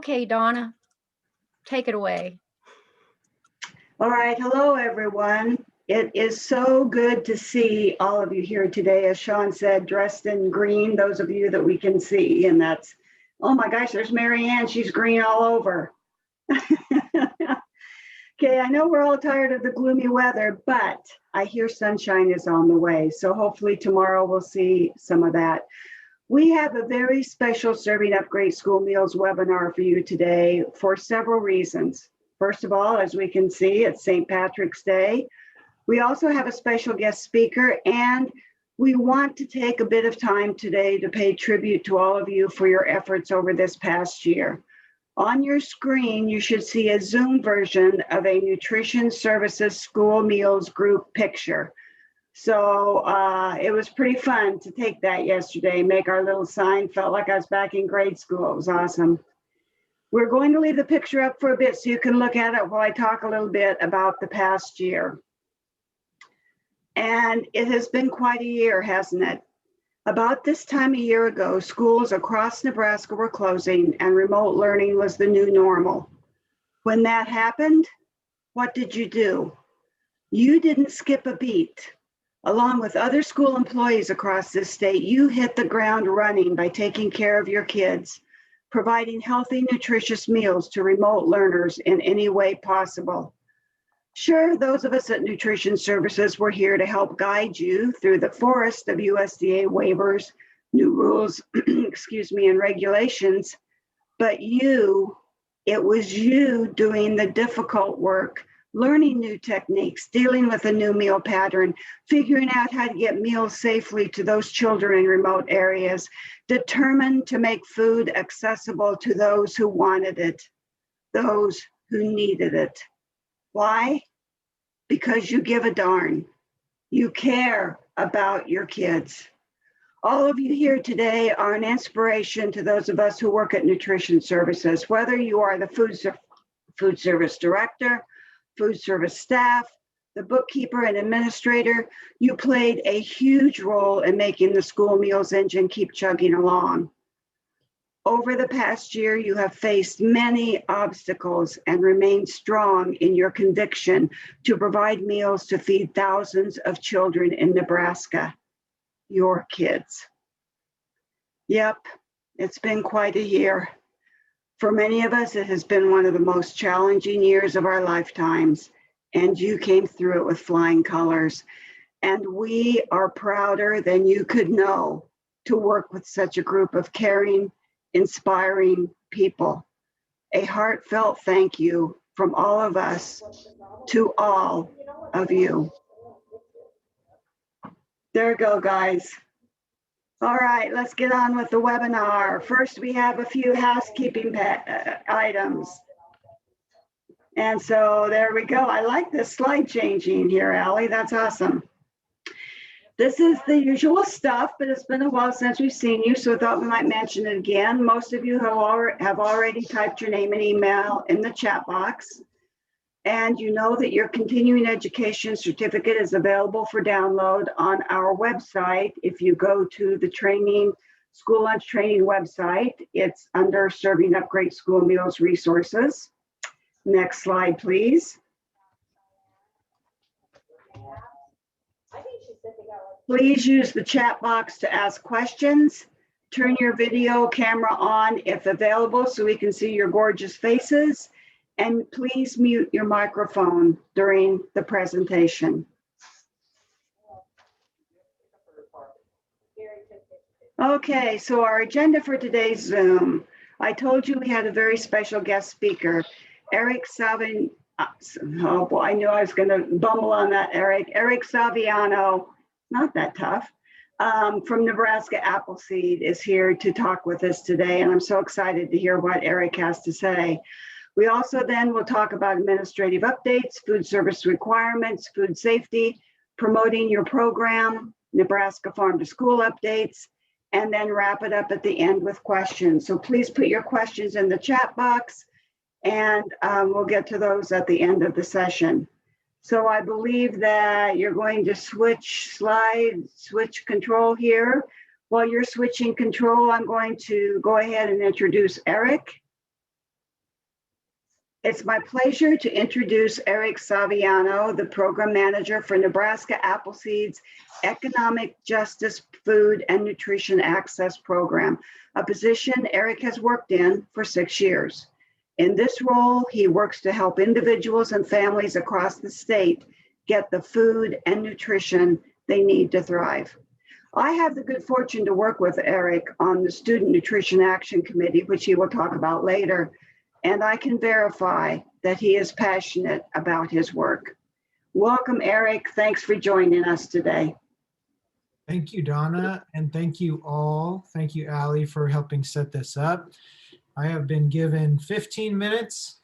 Okay, Donna, take it away. All right, hello everyone. It is so good to see all of you here today, as Sean said, dressed in green, those of you that we can see, and that's, oh my gosh, there's Mary Ann, she's green all over. Okay, I know we're all tired of the gloomy weather, but I hear sunshine is on the way, so hopefully tomorrow we'll see some of that. We have a very special Serving Up Great School Meals webinar for you today for several reasons. First of all, as we can see, it's St. Patrick's Day. We also have a special guest speaker, and we want to take a bit of time today to pay tribute to all of you for your efforts over this past year. On your screen, you should see a Zoom version of a Nutrition Services School Meals group picture. So it was pretty fun to take that yesterday, make our little sign. Felt like I was back in grade school. It was awesome. We're going to leave the picture up for a bit so you can look at it while I talk a little bit about the past year. And it has been quite a year, hasn't it? About this time a year ago, schools across Nebraska were closing and remote learning was the new normal. When that happened, what did you do? You didn't skip a beat. Along with other school employees across this state, you hit the ground running by taking care of your kids, providing healthy, nutritious meals to remote learners in any way possible. Sure, those of us at Nutrition Services were here to help guide you through the forest of USDA waivers, new rules, and regulations, but it was you doing the difficult work, learning new techniques, dealing with a new meal pattern, figuring out how to get meals safely to those children in remote areas, determined to make food accessible to those who wanted it, those who needed it. Why? Because you give a darn. You care about your kids. All of you here today are an inspiration to those of us who work at Nutrition Services, whether you are the food service director, food service staff, the bookkeeper and administrator. You played a huge role in making the school meals engine keep chugging along. Over the past year, you have faced many obstacles and remained strong in your conviction to provide meals to feed thousands of children in Nebraska, your kids. Yep, it's been quite a year. For many of us, it has been one of the most challenging years of our lifetimes, and you came through it with flying colors. And we are prouder than you could know to work with such a group of caring, inspiring people. A heartfelt thank you from all of us to all of you. There you go, guys. All right, let's get on with the webinar. First, we have a few housekeeping items. And so there we go. I like this slide changing here, Allie. That's awesome. This is the usual stuff, but it's been a while since we've seen you, so I thought we might mention it again. Most of you have already typed your name and email in the chat box. And you know that your continuing education certificate is available for download on our website. If you go to the school lunch training website, it's under Serving Up Great School Meals Resources. Next slide, please. Please use the chat box to ask questions. Turn your video camera on if available so we can see your gorgeous faces. And please mute your microphone during the presentation. Okay, so our agenda for today's Zoom. I told you we had a very special guest speaker, Eric Saviano. Oh boy, I knew I was gonna bumble on that, Eric. Eric Saviano, not that tough, from Nebraska Appleseed is here to talk with us today. And I'm so excited to hear what Eric has to say. We also then will talk about administrative updates, food service requirements, food safety, promoting your program, Nebraska Farm to School updates, and then wrap it up at the end with questions. So please put your questions in the chat box, and we'll get to those at the end of the session. So I believe that you're going to switch control here. While you're switching control, I'm going to go ahead and introduce Eric. It's my pleasure to introduce Eric Saviano, the Program Manager for Nebraska Appleseed's Economic Justice Food and Nutrition Access Program, a position Eric has worked in for 6 years. In this role, he works to help individuals and families across the state get the food and nutrition they need to thrive. I have the good fortune to work with Eric on the Student Nutrition Action Committee, which he will talk about later, and I can verify that he is passionate about his work. Welcome, Eric. Thanks for joining us today. Thank you, Donna, and thank you all. Thank you, Allie, for helping set this up. I have been given 15 minutes,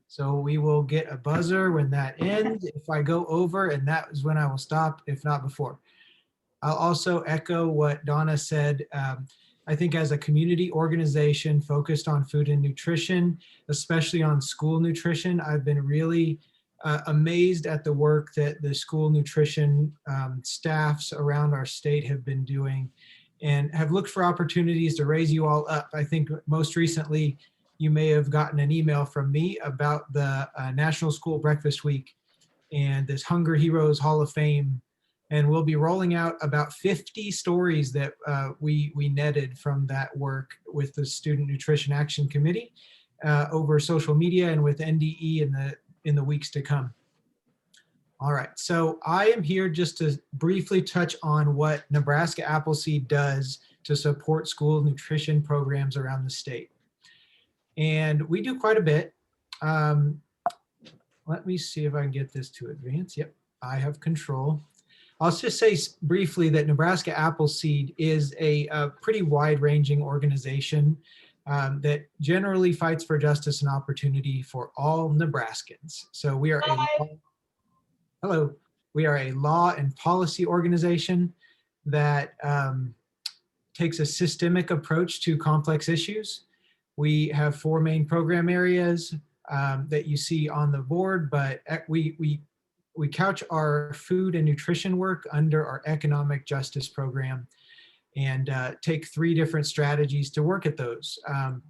so we will get a buzzer when that ends. If I go over, and that is when I will stop, if not before. I'll also echo what Donna said. I think as a community organization focused on food and nutrition, especially on school nutrition, I've been really amazed at the work that the school nutrition staffs around our state have been doing and have looked for opportunities to raise you all up. I think most recently, you may have gotten an email from me about the National School Breakfast Week and this Hunger Heroes Hall of Fame. And we'll be rolling out about 50 stories that we netted from that work with the Student Nutrition Action Committee over social media and with NDE in the weeks to come. All right, so I am here just to briefly touch on what Nebraska Appleseed does to support school nutrition programs around the state. And we do quite a bit. Let me see if I can get this to advance. Yep, I have control. I'll just say briefly that Nebraska Appleseed is a pretty wide-ranging organization that generally fights for justice and opportunity for all Nebraskans. So we are we are a law and policy organization that takes a systemic approach to complex issues. We have 4 main program areas that you see on the board, but we couch our food and nutrition work under our economic justice program and take 3 different strategies to work at those.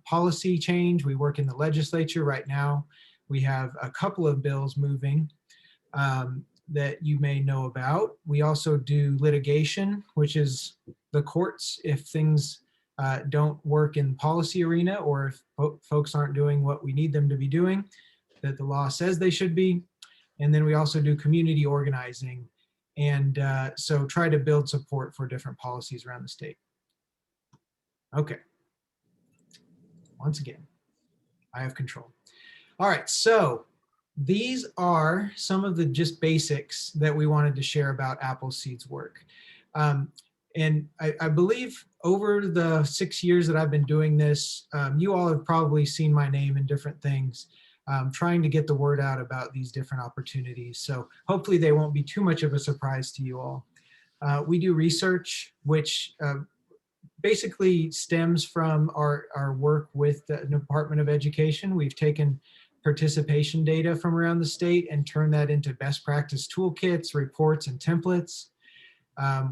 Policy change, we work in the legislature right now. We have a couple of bills moving that you may know about. We also do litigation, which is the courts if things don't work in the policy arena or if folks aren't doing what we need them to be doing, that the law says they should be. And then we also do community organizing and so try to build support for different policies around the state. Okay, once again, I have control. All right, so these are some of the just basics that we wanted to share about Appleseed's work. And I believe over the 6 years that I've been doing this, you all have probably seen my name in different things. Trying to get the word out about these different opportunities. So hopefully they won't be too much of a surprise to you all. We do research, which basically stems from our work with the Department of Education. We've taken participation data from around the state and turned that into best practice toolkits, reports, and templates.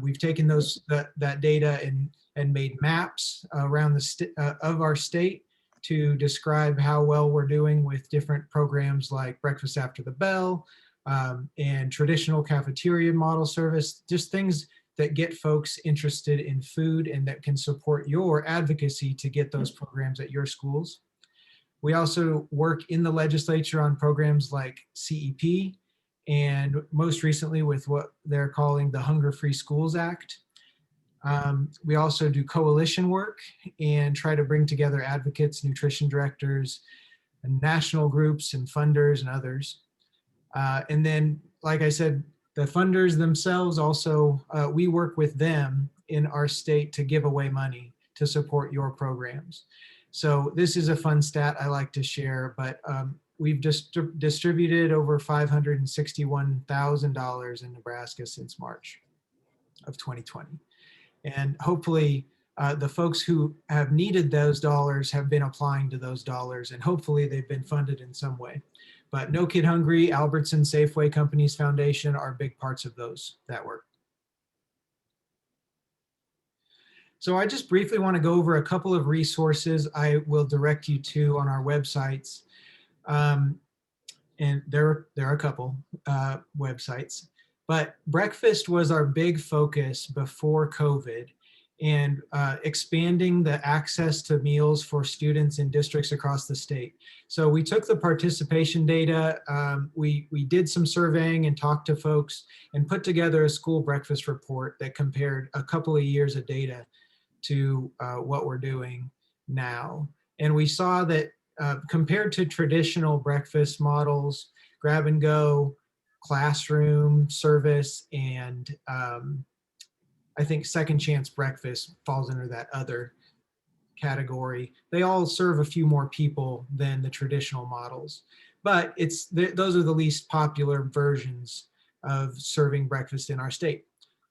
We've taken that data and made maps around of our state to describe how well we're doing with different programs like Breakfast After the Bell and traditional cafeteria model service, just things that get folks interested in food and that can support your advocacy to get those programs at your schools. We also work in the legislature on programs like CEP and most recently with what they're calling the Hunger Free Schools Act. We also do coalition work and try to bring together advocates, nutrition directors, and national groups and funders and others. And then, like I said, the funders themselves also, we work with them in our state to give away money to support your programs. So this is a fun stat I like to share, but we've just distributed over $561,000 in Nebraska since March of 2020. And hopefully the folks who have needed those dollars have been applying to those dollars and hopefully they've been funded in some way. But No Kid Hungry, Albertson Safeway Companies Foundation are big parts of that work. So I just briefly want to go over a couple of resources I will direct you to on our websites. And there are a couple websites, but breakfast was our big focus before COVID, and expanding the access to meals for students in districts across the state. So we took the participation data, we did some surveying and talked to folks and put together a school breakfast report that compared a couple of years of data to what we're doing now. And we saw that compared to traditional breakfast models, grab and go, classroom service, and I think second chance breakfast falls under that other category. They all serve a few more people than the traditional models, but those are the least popular versions of serving breakfast in our state.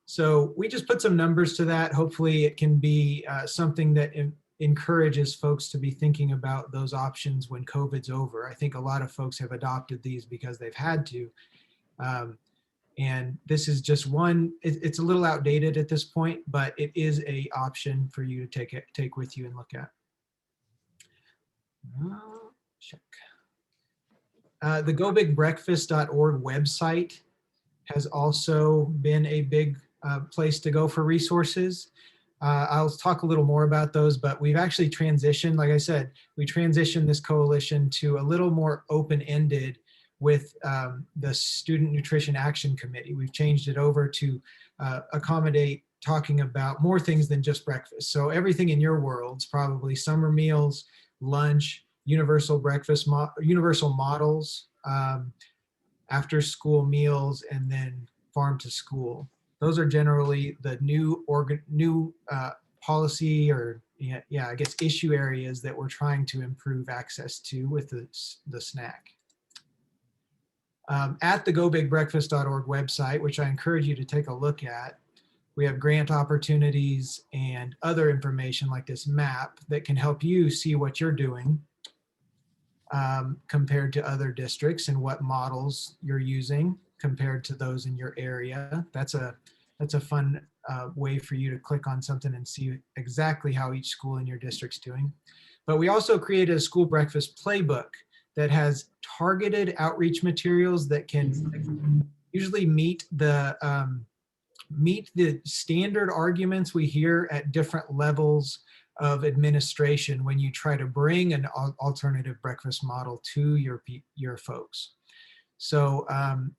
So we just put some numbers to that. Hopefully it can be something that encourages folks to be thinking about those options when COVID's over. I think a lot of folks have adopted these because they've had to. And this is just one, it's a little outdated at this point, but it is a option for you to take with you and look at. Check. The gobigbreakfast.org website has also been a big place to go for resources. I'll talk a little more about those, but we've actually transitioned, like I said, we transitioned this coalition to a little more open-ended with the Student Nutrition Action Committee. We've changed it over to accommodate talking about more things than just breakfast. So everything in your worlds, probably summer meals, lunch, universal breakfast, universal models, after school meals, and then farm to school. Those are generally the new policy or I guess issue areas that we're trying to improve access to with the snack. At the gobigbreakfast.org website, which I encourage you to take a look at, we have grant opportunities and other information like this map that can help you see what you're doing compared to other districts and what models you're using compared to those in your area. That's a fun way for you to click on something and see exactly how each school in your district's doing. But we also created a school breakfast playbook that has targeted outreach materials that can usually meet the standard arguments we hear at different levels of administration when you try to bring an alternative breakfast model to your folks. So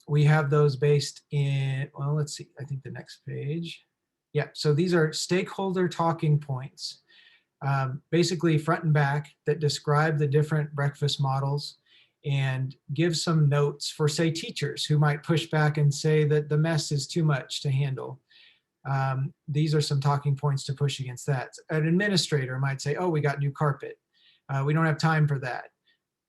we have those based in, well, let's see, I think the next page. Yeah, so these are stakeholder talking points, basically front and back, that describe the different breakfast models and give some notes for, say, teachers who might push back and say that the mess is too much to handle. These are some talking points to push against that. An administrator might say, oh, we got new carpet. We don't have time for that.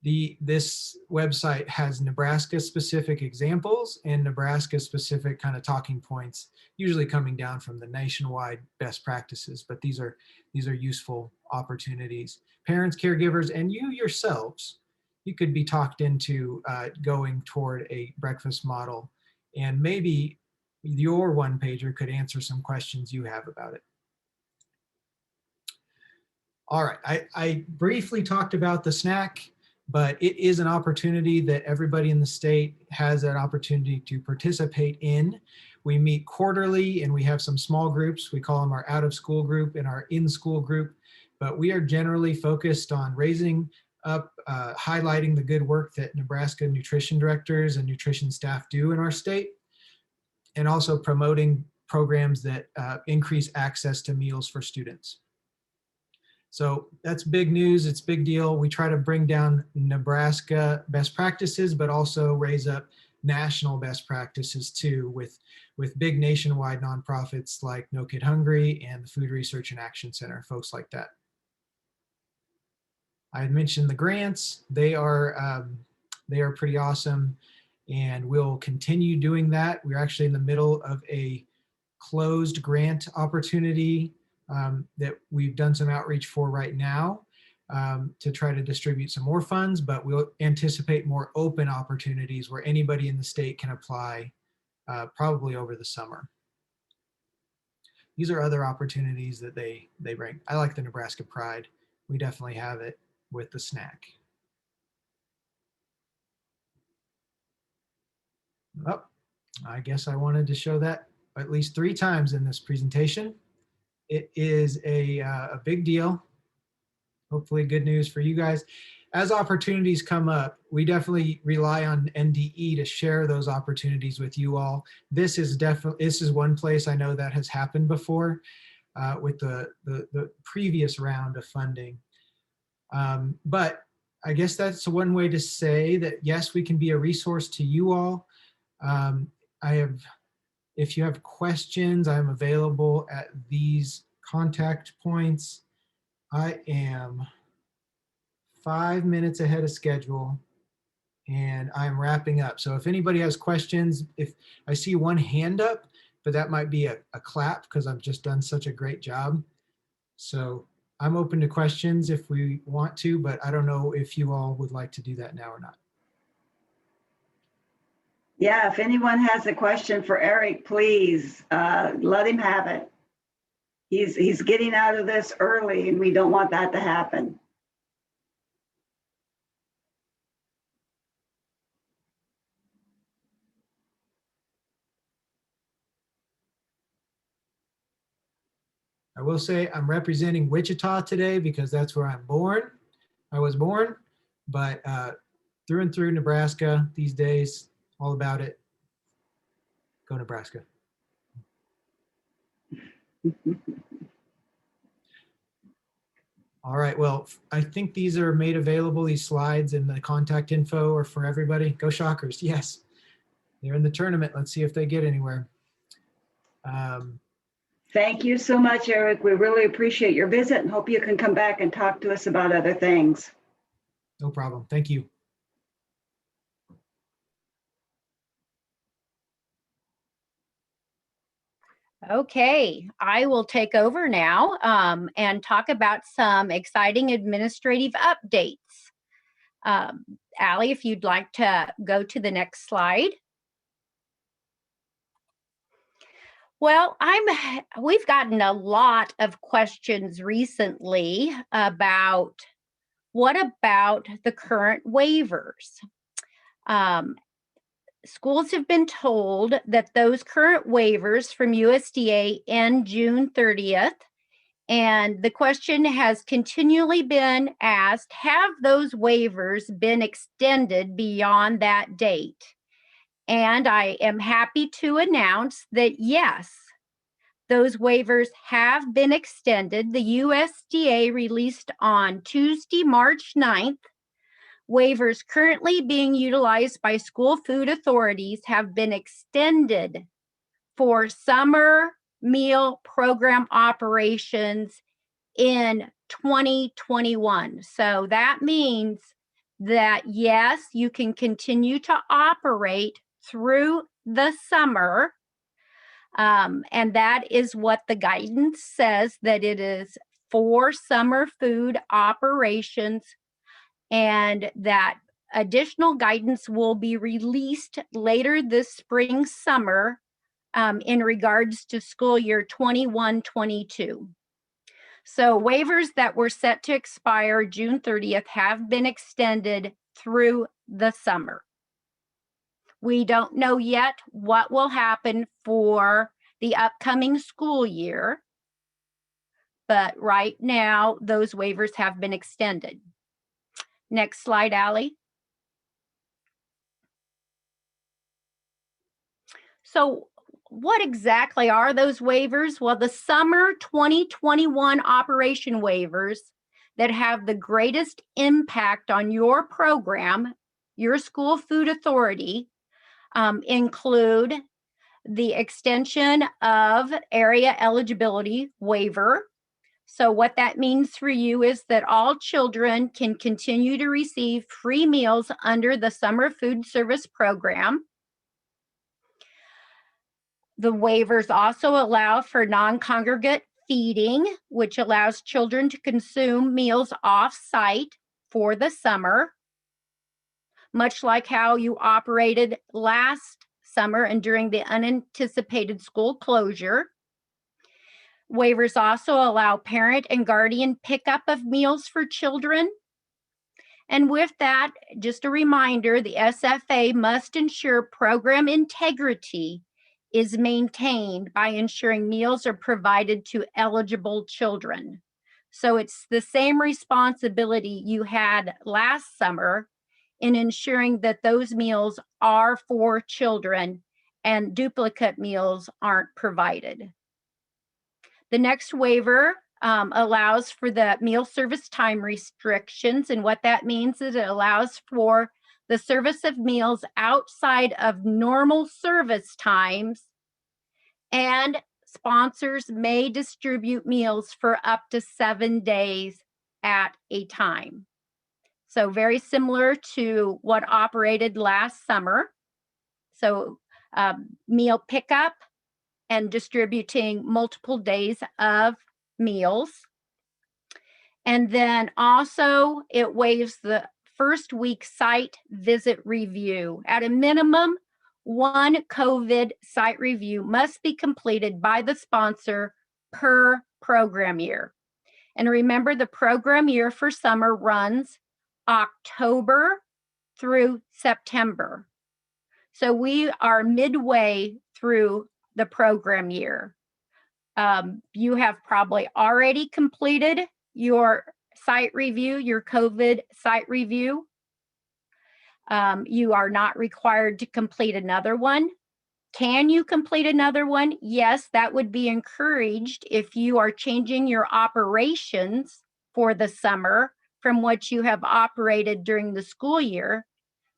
This website has Nebraska-specific examples and Nebraska-specific kind of talking points, usually coming down from the nationwide best practices, but these are useful opportunities. Parents, caregivers, and you yourselves, you could be talked into going toward a breakfast model, and maybe your one-pager could answer some questions you have about it. All right, I briefly talked about the snack, but it is an opportunity that everybody in the state has an opportunity to participate in. We meet quarterly and we have some small groups. We call them our out of school group and our in school group, but we are generally focused on raising up, highlighting the good work that Nebraska nutrition directors and nutrition staff do in our state, and also promoting programs that increase access to meals for students. So that's big news, it's a big deal. We try to bring down Nebraska best practices, but also raise up national best practices too, with big nationwide nonprofits like No Kid Hungry and the Food Research and Action Center, folks like that. I had mentioned the grants. They are pretty awesome, and we'll continue doing that. We're actually in the middle of a closed grant opportunity that we've done some outreach for right now to try to distribute some more funds, but we'll anticipate more open opportunities where anybody in the state can apply probably over the summer. These are other opportunities that they bring. I like the Nebraska Pride. We definitely have it with the snack. Oh, I guess I wanted to show that at least 3 times in this presentation. It is a big deal. Hopefully good news for you guys. As opportunities come up, we definitely rely on NDE to share those opportunities with you all. This is one place I know that has happened before with the previous round of funding. But I guess that's one way to say that, yes, we can be a resource to you all. If you have questions, I'm available at these contact points. I am 5 minutes ahead of schedule and I'm wrapping up. So if anybody has questions, if I see one hand up, but that might be a clap because I've just done such a great job. So I'm open to questions if we want to, but I don't know if you all would like to do that now or not. Yeah, if anyone has a question for Eric, please let him have it. He's getting out of this early and we don't want that to happen. I will say I'm representing Wichita today because that's where I was born, but through and through Nebraska these days, all about it. Go Nebraska. All right, well, I think these are made available, these slides and the contact info are for everybody. Go Shockers, yes. They're in the tournament. Let's see if they get anywhere. Thank you so much, Eric. We really appreciate your visit and hope you can come back and talk to us about other things. No problem. Thank you. Okay, I will take over now and talk about some exciting administrative updates. Allie, if you'd like to go to the next slide. Well, we've gotten a lot of questions recently about what about the current waivers? Schools have been told that those current waivers from USDA end June 30th. And the question has continually been asked, have those waivers been extended beyond that date? And I am happy to announce that yes, those waivers have been extended. The USDA released on Tuesday, March 9th. Waivers currently being utilized by school food authorities have been extended for summer meal program operations in 2021. So that means that yes, you can continue to operate through the summer. And that is what the guidance says, that it is for summer food operations, and that additional guidance will be released later this spring, summer in regards to school year 21-22. So waivers that were set to expire June 30th have been extended through the summer. We don't know yet what will happen for the upcoming school year, but right now those waivers have been extended. Next slide, Allie. So what exactly are those waivers? Well, the summer 2021 operation waivers that have the greatest impact on your program, your school food authority, include the extension of area eligibility waiver. So what that means for you is that all children can continue to receive free meals under the summer food service program. The waivers also allow for non-congregate feeding, which allows children to consume meals off-site for the summer, much like how you operated last summer and during the unanticipated school closure. Waivers also allow parent and guardian pickup of meals for children. And with that, just a reminder, the SFA must ensure program integrity is maintained by ensuring meals are provided to eligible children. So it's the same responsibility you had last summer in ensuring that those meals are for children and duplicate meals aren't provided. The next waiver allows for the meal service time restrictions. And what that means is it allows for the service of meals outside of normal service times, and sponsors may distribute meals for up to 7 days at a time. So very similar to what operated last summer. So meal pickup and distributing multiple days of meals. And then also it waives the first week site visit review. At a minimum, one COVID site review must be completed by the sponsor per program year. And remember, the program year for summer runs October through September. So we are midway through the program year. You have probably already completed your site review, your COVID site review. You are not required to complete another one. Can you complete another one? Yes, that would be encouraged if you are changing your operations for the summer from what you have operated during the school year,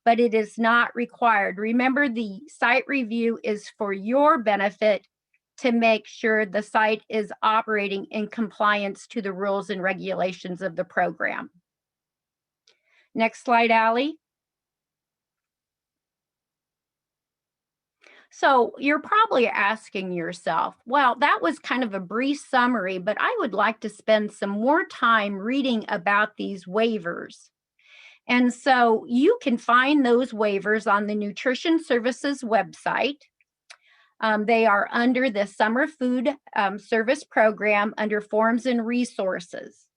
but it is not required. Remember, the site review is for your benefit to make sure the site is operating in compliance to the rules and regulations of the program. Next slide, Allie. So you're probably asking yourself, well, that was kind of a brief summary, but I would like to spend some more time reading about these waivers. And so you can find those waivers on the Nutrition Services website. They are under the Summer Food Service Program under Forms and Resources.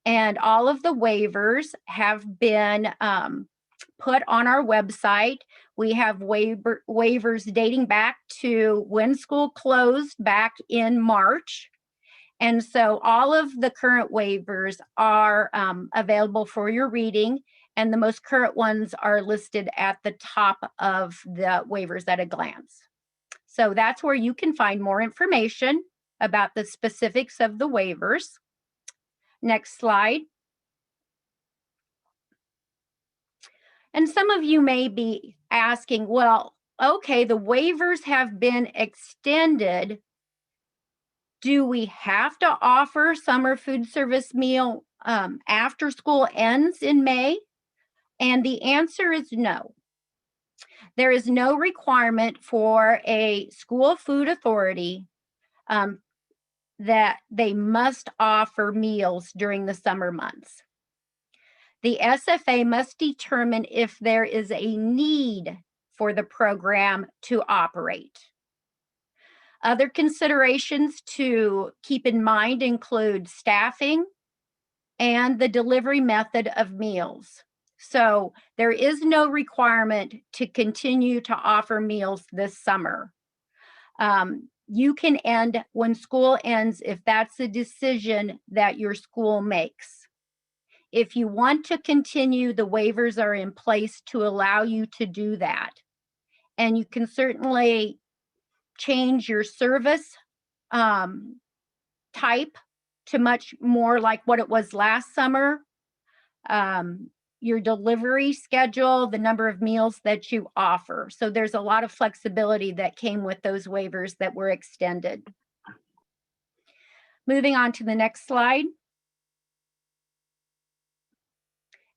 And all of the waivers have been put on our website. We have waivers dating back to when school closed back in March. And so all of the current waivers are available for your reading, and the most current ones are listed at the top of the waivers at a glance. So that's where you can find more information about the specifics of the waivers. Next slide. And some of you may be asking, well, okay, the waivers have been extended. Do we have to offer summer food service meal after school ends in May? And the answer is no. There is no requirement for a school food authority that they must offer meals during the summer months. The SFA must determine if there is a need for the program to operate. Other considerations to keep in mind include staffing and the delivery method of meals. So there is no requirement to continue to offer meals this summer. You can end when school ends if that's a decision that your school makes. If you want to continue, the waivers are in place to allow you to do that. And you can certainly change your service type to much more like what it was last summer. Your delivery schedule, the number of meals that you offer. So there's a lot of flexibility that came with those waivers that were extended. Moving on to the next slide.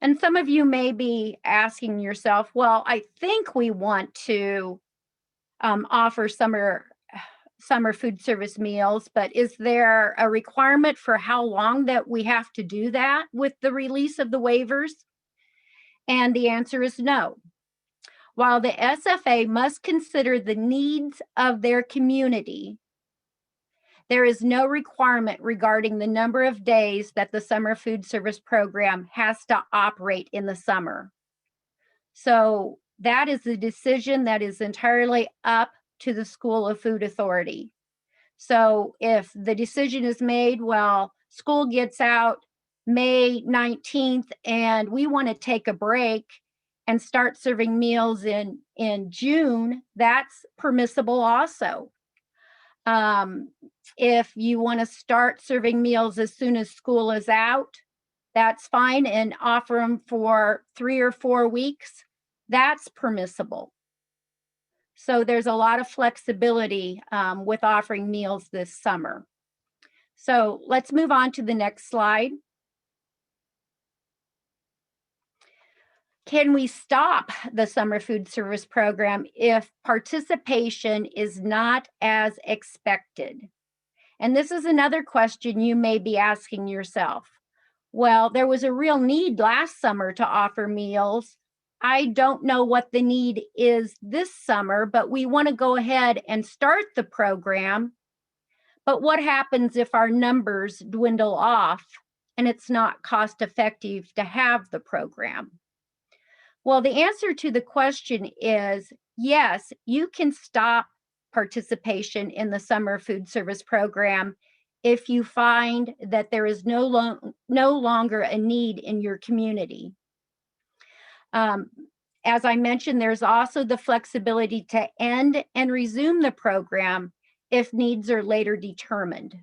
And some of you may be asking yourself, well, I think we want to offer summer food service meals, but is there a requirement for how long that we have to do that with the release of the waivers? And the answer is no. While the SFA must consider the needs of their community, There is no requirement regarding the number of days that the summer food service program has to operate in the summer. So that is a decision that is entirely up to the School of Food Authority. So if the decision is made, well, school gets out May 19th and we want to take a break and start serving meals in June, that's permissible also. If you want to start serving meals as soon as school is out, that's fine, and offer them for 3 or 4 weeks, that's permissible. So there's a lot of flexibility with offering meals this summer. So let's move on to the next slide. Can we stop the summer food service program if participation is not as expected? And this is another question you may be asking yourself. Well, there was a real need last summer to offer meals. I don't know what the need is this summer, but we want to go ahead and start the program. But what happens if our numbers dwindle off and it's not cost effective to have the program? Well, the answer to the question is yes, you can stop participation in the summer food service program if you find that there is no longer a need in your community. As I mentioned, there's also the flexibility to end and resume the program if needs are later determined.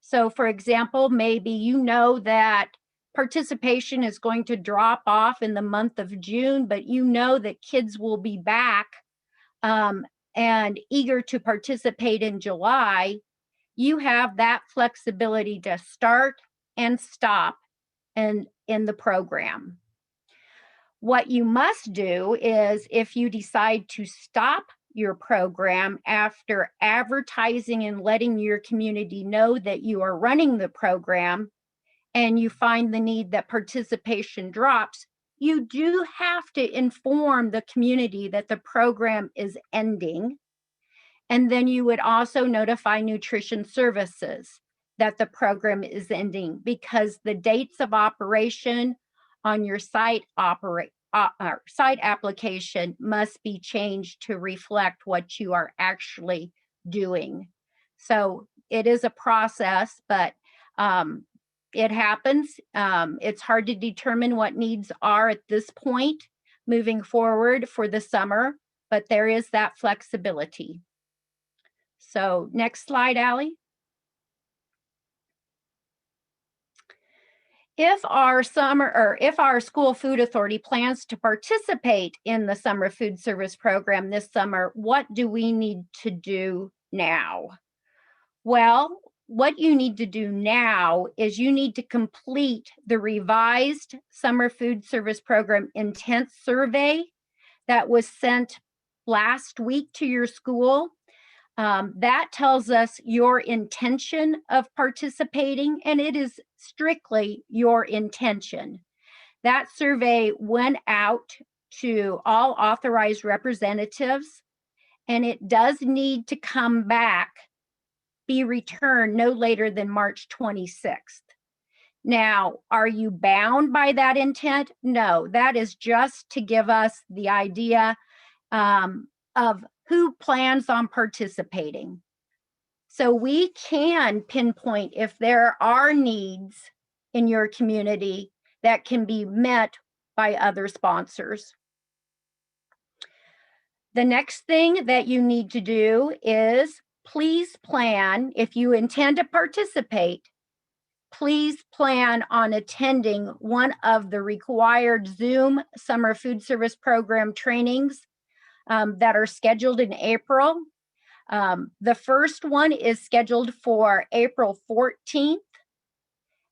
So for example, maybe you know that participation is going to drop off in the month of June, but you know that kids will be back and eager to participate in July. You have that flexibility to start and stop in the program. What you must do is, if you decide to stop your program after advertising and letting your community know that you are running the program, and you find the need that participation drops, you do have to inform the community that the program is ending. And then you would also notify nutrition services that the program is ending, because the dates of operation on your site application must be changed to reflect what you are actually doing. So it is a process, but it happens. It's hard to determine what needs are at this point moving forward for the summer, but there is that flexibility. So next slide, Allie. If our school food authority plans to participate in the summer food service program this summer, what do we need to do now? Well, what you need to do now is you need to complete the revised summer food service program intent survey that was sent last week to your school. That tells us your intention of participating, and it is strictly your intention. That survey went out to all authorized representatives, and it does need to come back, be returned no later than March 26th. Now, are you bound by that intent? No, that is just to give us the idea of who plans on participating. So we can pinpoint if there are needs in your community that can be met by other sponsors. The next thing that you need to do is please plan, if you intend to participate, please plan on attending one of the required Zoom summer food service program trainings that are scheduled in April. The first one is scheduled for April 14th,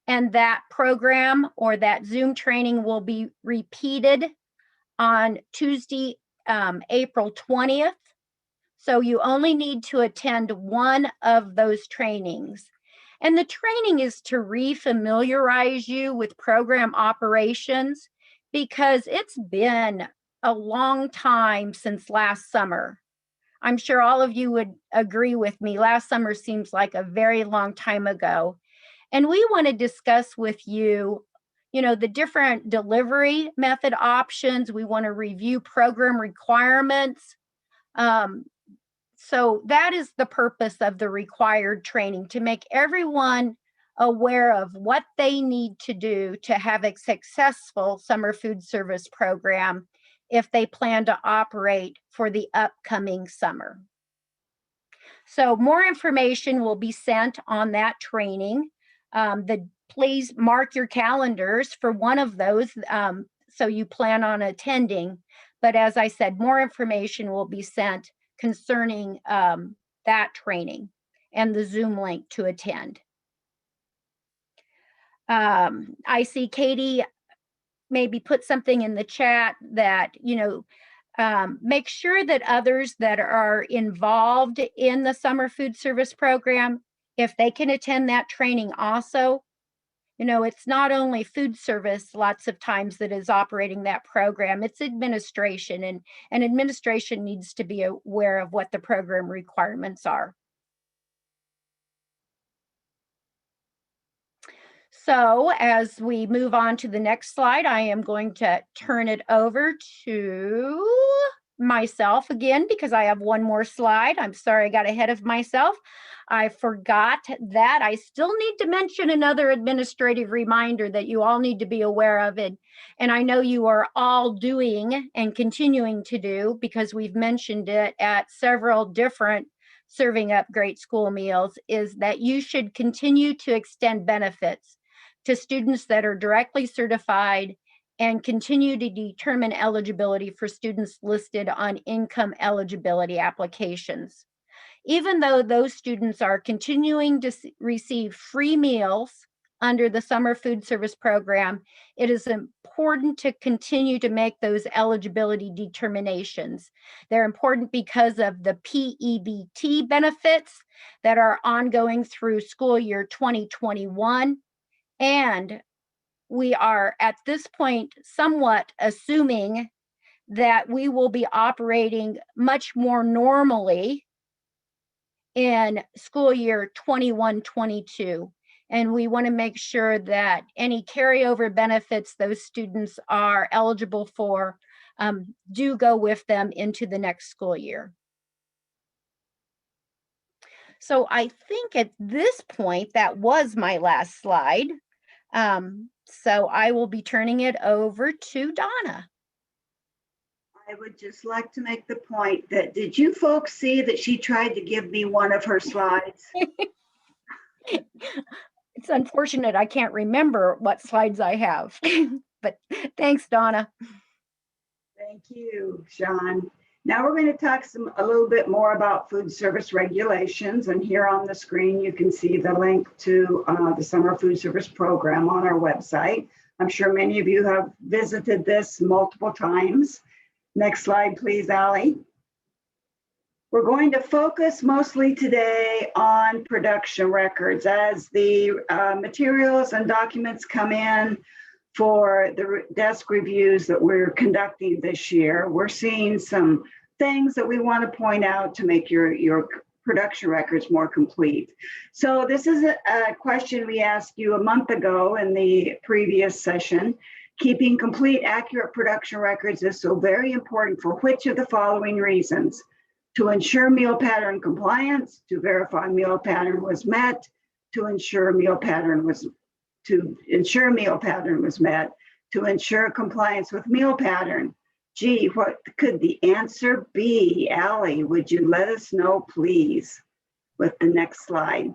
and that program or that Zoom training will be repeated on Tuesday, April 20th. So you only need to attend one of those trainings. And the training is to refamiliarize you with program operations, because it's been a long time since last summer. I'm sure all of you would agree with me. Last summer seems like a very long time ago. And we want to discuss with you, the different delivery method options. We want to review program requirements. So that is the purpose of the required training, to make everyone aware of what they need to do to have a successful summer food service program if they plan to operate for the upcoming summer. So more information will be sent on that training. Please mark your calendars for one of those so you plan on attending. But as I said, more information will be sent concerning that training and the Zoom link to attend. I see Katie maybe put something in the chat that, make sure that others that are involved in the summer food service program, if they can attend that training also. It's not only food service lots of times that is operating that program, it's administration, and administration needs to be aware of what the program requirements are. So as we move on to the next slide, I am going to turn it over to myself again, because I have one more slide. I'm sorry, I got ahead of myself. I forgot that I still need to mention another administrative reminder that you all need to be aware of it. And I know you are all doing and continuing to do, because we've mentioned it at several different Serving Up Great School Meals, is that you should continue to extend benefits to students that are directly certified and continue to determine eligibility for students listed on income eligibility applications. Even though those students are continuing to receive free meals under the summer food service program, it is important to continue to make those eligibility determinations. They're important because of the PEBT benefits that are ongoing through school year 2021. And we are at this point somewhat assuming that we will be operating much more normally in school year 21-22. And we want to make sure that any carryover benefits those students are eligible for do go with them into the next school year. So I think at this point, that was my last slide. So I will be turning it over to Donna. I would just like to make the point that, did you folks see that she tried to give me one of her slides? It's unfortunate I can't remember what slides I have, but thanks, Donna. Thank you, Sean. Now we're going to talk a little bit more about food service regulations. And here on the screen, you can see the link to the summer food service program on our website. I'm sure many of you have visited this multiple times. Next slide, please, Allie. We're going to focus mostly today on production records as the materials and documents come in for the desk reviews that we're conducting this year. We're seeing some things that we want to point out to make your production records more complete. So this is a question we asked you a month ago in the previous session. Keeping complete, accurate production records is so very important for which of the following reasons? To ensure meal pattern compliance, to verify meal pattern was met, to ensure meal pattern was met, to ensure compliance with meal pattern. Gee, what could the answer be? Allie, would you let us know, please, with the next slide?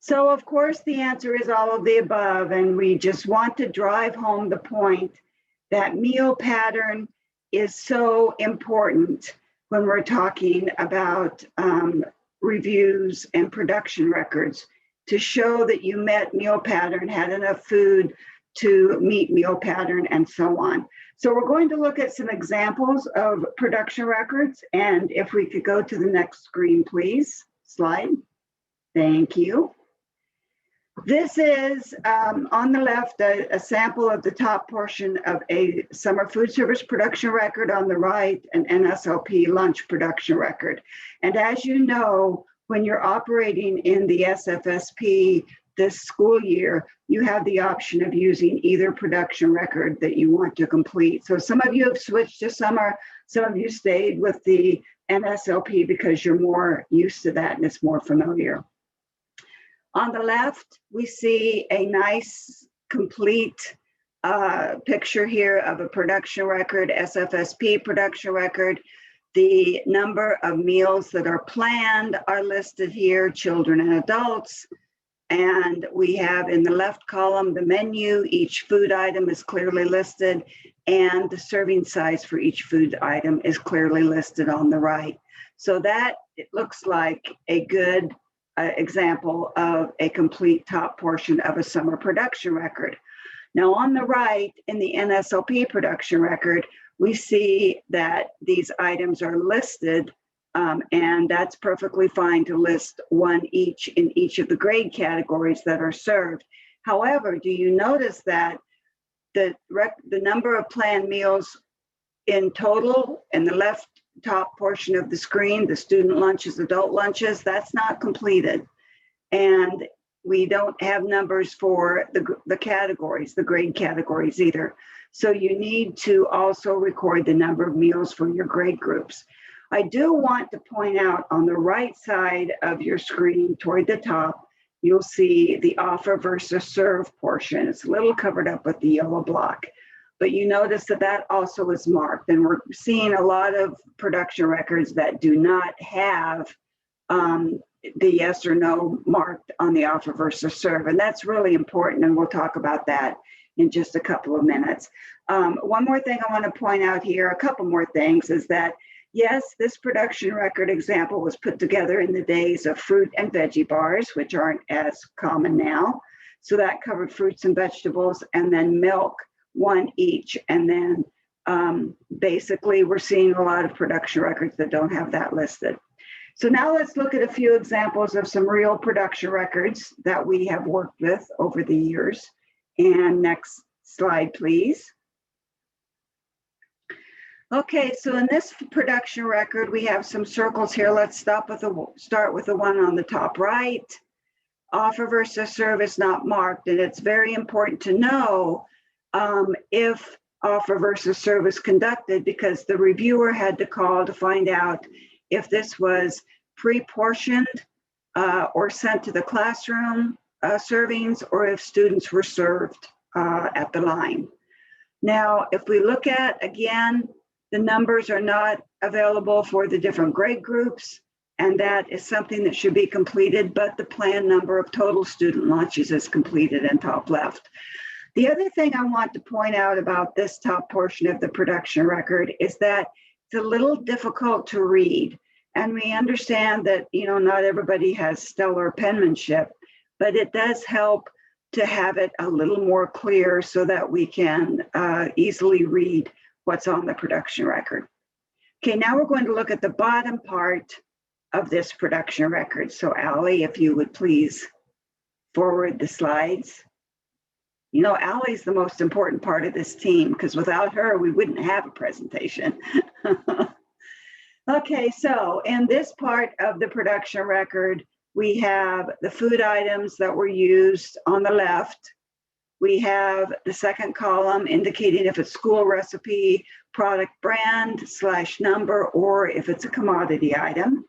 So of course, the answer is all of the above, and we just want to drive home the point that meal pattern is so important when we're talking about reviews and production records, to show that you met meal pattern, had enough food to meet meal pattern, and so on. So we're going to look at some examples of production records, and if we could go to the next screen, please. Slide. Thank you. This is on the left, a sample of the top portion of a summer food service production record. On the right, an NSLP lunch production record. And as you know, when you're operating in the Sfsp this school year, you have the option of using either production record that you want to complete. So some of you have switched to summer, some of you stayed with the NSLP because you're more used to that and it's more familiar. On the left, we see a nice, complete picture here of a production record, Sfsp production record. The number of meals that are planned are listed here, children and adults. And we have in the left column the menu. Each food item is clearly listed, and the serving size for each food item is clearly listed on the right. So that it looks like a good example of a complete top portion of a summer production record. Now on the right, in the NSLP production record, we see that these items are listed, and that's perfectly fine to list one each in each of the grade categories that are served. However, do you notice that the number of planned meals in total in the left top portion of the screen, the student lunches, adult lunches, that's not completed. And we don't have numbers for the categories, the grade categories either. So you need to also record the number of meals for your grade groups. I do want to point out on the right side of your screen toward the top, you'll see the offer versus serve portion. It's a little covered up with the yellow block. But you notice that that also is marked, and we're seeing a lot of production records that do not have the yes or no marked on the offer versus serve, and that's really important, and we'll talk about that in just a couple of minutes. One more thing I want to point out here, a couple more things, is that yes, this production record example was put together in the days of fruit and veggie bars, which aren't as common now. So that covered fruits and vegetables, and then milk, one each. And then basically we're seeing a lot of production records that don't have that listed. So now let's look at a few examples of some real production records that we have worked with over the years. And next slide, please. Okay, so in this production record, we have some circles here. Let's start with the one on the top right. Offer versus serve is not marked, and it's very important to know if offer versus serve is conducted, because the reviewer had to call to find out if this was pre-portioned or sent to the classroom servings, or if students were served at the line. Now, if we look at, again, the numbers are not available for the different grade groups, and that is something that should be completed, but the planned number of total student lunches is completed in top left. The other thing I want to point out about this top portion of the production record is that it's a little difficult to read. And we understand that, you know, not everybody has stellar penmanship, but it does help to have it a little more clear so that we can easily read what's on the production record. Okay, now we're going to look at the bottom part of this production record. So Allie, if you would please forward the slides. You know, Allie's the most important part of this team, because without her, we wouldn't have a presentation. Okay, so in this part of the production record, we have the food items that were used on the left. We have the second column indicating if it's school recipe, product brand / number, or if it's a commodity item.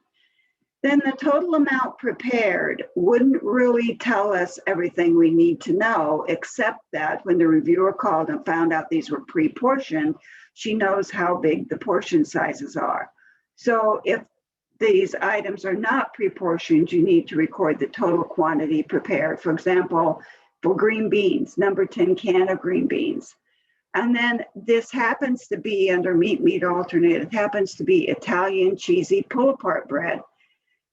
Then the total amount prepared wouldn't really tell us everything we need to know, except that when the reviewer called and found out these were pre-portioned, she knows how big the portion sizes are. So if these items are not pre-portioned, you need to record the total quantity prepared. For example, for green beans, number 10 can of green beans. And then this happens to be under meat alternate, it happens to be Italian cheesy pull-apart bread.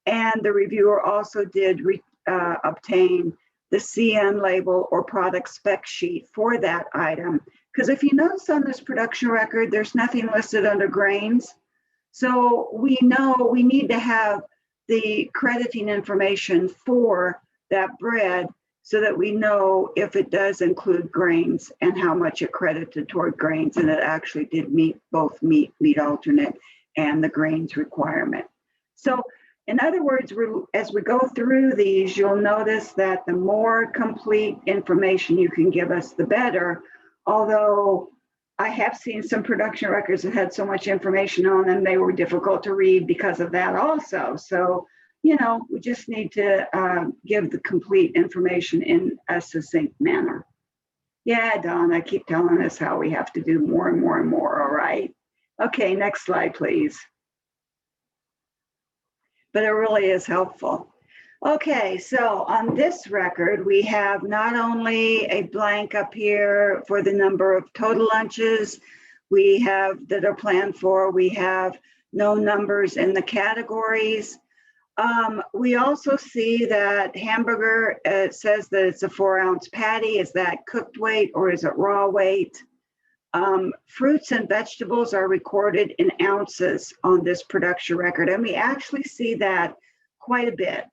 And the reviewer also did obtain the CN label or product spec sheet for that item. Because if you notice on this production record, there's nothing listed under grains. So we know we need to have the crediting information for that bread so that we know if it does include grains and how much it credited toward grains, and it actually did meet both meat alternate, and the grains requirement. So in other words, as we go through these, you'll notice that the more complete information you can give us, the better. Although I have seen some production records that had so much information on them, they were difficult to read because of that also. So, you know, we just need to give the complete information in a succinct manner. Yeah, Donna, keep telling us how we have to do more and more and more, all right? Okay, next slide, please. But it really is helpful. Okay, so on this record, we have not only a blank up here for the number of total lunches we have that are planned for, we have no numbers in the categories. We also see that hamburger, it says that it's a 4-ounce patty. Is that cooked weight or is it raw weight? Fruits and vegetables are recorded in ounces on this production record, and we actually see that quite a bit.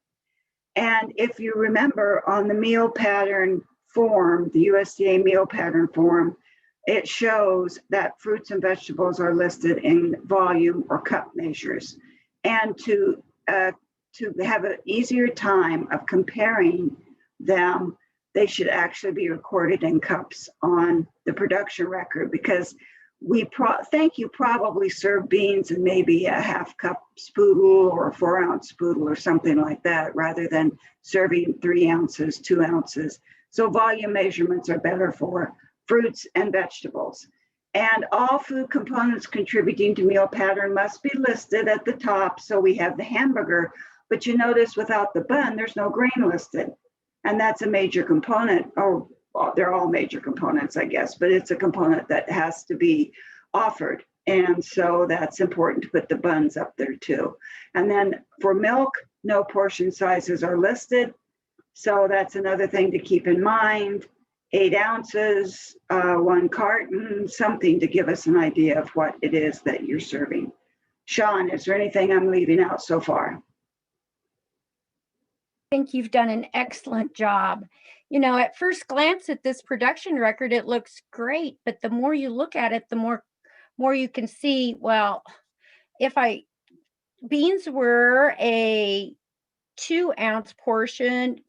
And if you remember on the meal pattern form, the USDA meal pattern form, it shows that fruits and vegetables are listed in volume or cup measures. And to have an easier time of comparing them, they should actually be recorded in cups on the production record, because we think you probably serve beans in maybe a 1/2 cup spoodle or a 4-ounce spoodle or something like that, rather than serving 3 ounces, 2 ounces. So volume measurements are better for fruits and vegetables. And all food components contributing to meal pattern must be listed at the top. So we have the hamburger, but you notice without the bun, there's no grain listed. And that's a major component. Oh, well, they're all major components, I guess, but it's a component that has to be offered. And so that's important to put the buns up there too. And then for milk, no portion sizes are listed. So that's another thing to keep in mind. 8 ounces, 1 carton, something to give us an idea of what it is that you're serving. Sean, is there anything I'm leaving out so far? I think you've done an excellent job. You know, at first glance at this production record, it looks great, but the more you look at it, the more you can see, well, beans were a 2-ounce portion,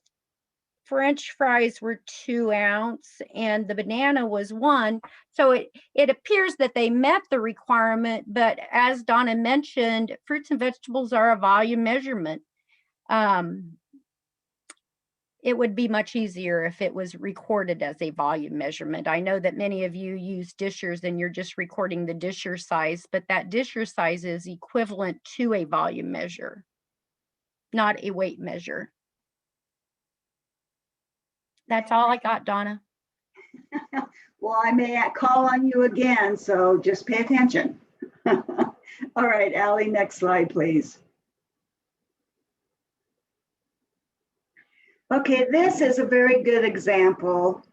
French fries were 2 ounce, and the banana was 1. So it appears that they met the requirement, but as Donna mentioned, fruits and vegetables are a volume measurement. It would be much easier if it was recorded as a volume measurement. I know that many of you use dishers and you're just recording the disher size, but that disher size is equivalent to a volume measure, not a weight measure. That's all I got, Donna. Well, I may call on you again, so just pay attention. All right, Allie, next slide, please. Okay, this is a very good example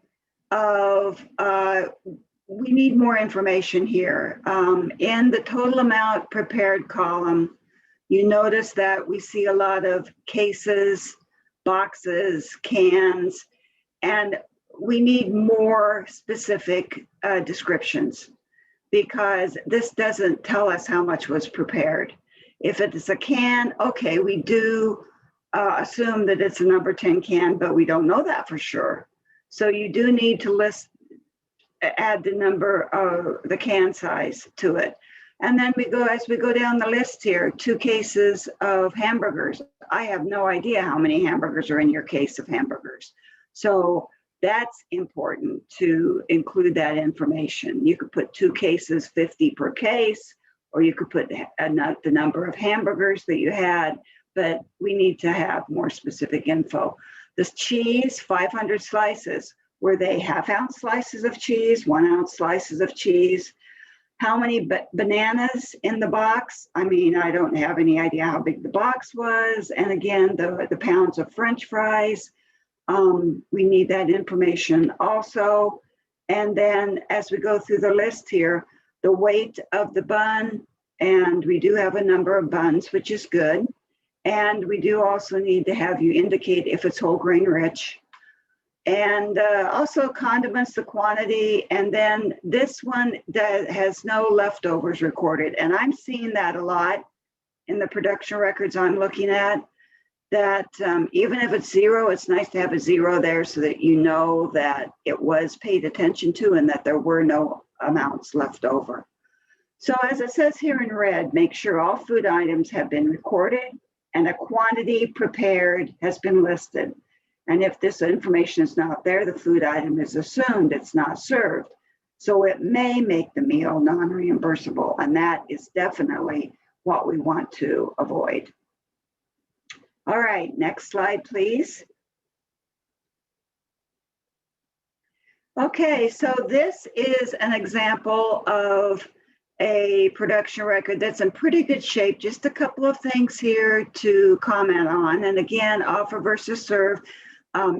of we need more information here. In the total amount prepared column, you notice that we see a lot of cases, boxes, cans, and we need more specific descriptions, because this doesn't tell us how much was prepared. If it is a can, okay, we do assume that it's a number 10 can, but we don't know that for sure. So you do need to add the number of the can size to it. And then as we go down the list here, 2 cases of hamburgers. I have no idea how many hamburgers are in your case of hamburgers. So that's important to include that information. You could put 2 cases, 50 per case, or you could put the number of hamburgers that you had, but we need to have more specific info. This cheese, 500 slices. Were they 1/2 ounce slices of cheese, 1 ounce slices of cheese? How many bananas in the box? I mean, I don't have any idea how big the box was. And again, the pounds of French fries. We need that information also. And then as we go through the list here, the weight of the bun, and we do have a number of buns, which is good. And we do also need to have you indicate if it's whole grain rich. And also condiments, the quantity, and then this one that has no leftovers recorded. And I'm seeing that a lot in the production records I'm looking at, that even if it's zero, it's nice to have a zero there so that you know that it was paid attention to and that there were no amounts left over. So as it says here in red, make sure all food items have been recorded and a quantity prepared has been listed. And if this information is not there, the food item is assumed it's not served. So it may make the meal non-reimbursable, and that is definitely what we want to avoid. All right, next slide, please. Okay, so this is an example of a production record that's in pretty good shape. Just a couple of things here to comment on. And again, offer versus serve.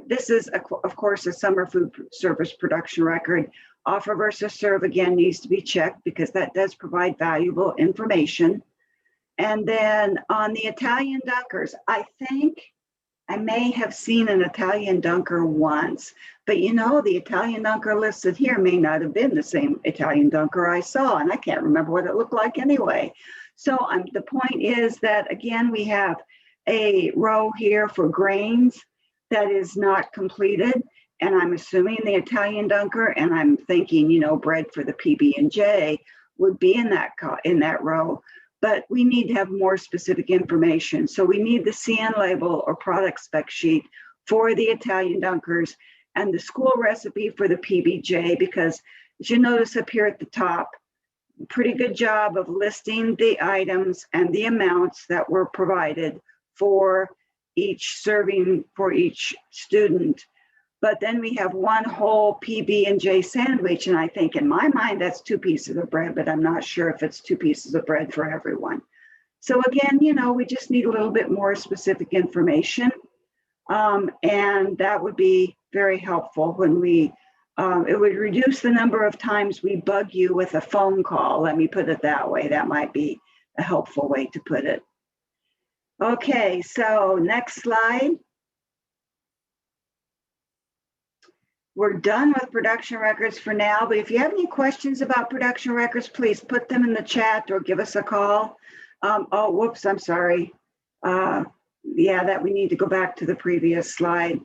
This is, of course, a summer food service production record. Offer versus serve, again, needs to be checked because that does provide valuable information. And then on the Italian dunkers, I think I may have seen an Italian dunker once, but you know, the Italian dunker listed here may not have been the same Italian dunker I saw, and I can't remember what it looked like anyway. So the point is that, again, we have a row here for grains that is not completed, and I'm assuming the Italian dunker, and I'm thinking, you know, bread for the PB&J would be in that row. But we need to have more specific information. So we need the CN label or product spec sheet for the Italian dunkers and the school recipe for the PBJ, because as you notice up here at the top, pretty good job of listing the items and the amounts that were provided for each serving for each student. But then we have one whole PB&J sandwich, and I think in my mind that's 2 pieces of bread, but I'm not sure if it's 2 pieces of bread for everyone. So again, you know, we just need a little bit more specific information, and that would be very helpful when we, it would reduce the number of times we bug you with a phone call. Let me put it that way. That might be a helpful way to put it. Okay, so next slide. We're done with production records for now, but if you have any questions about production records, please put them in the chat or give us a call. Oh, whoops, I'm sorry. Yeah, that we need to go back to the previous slide.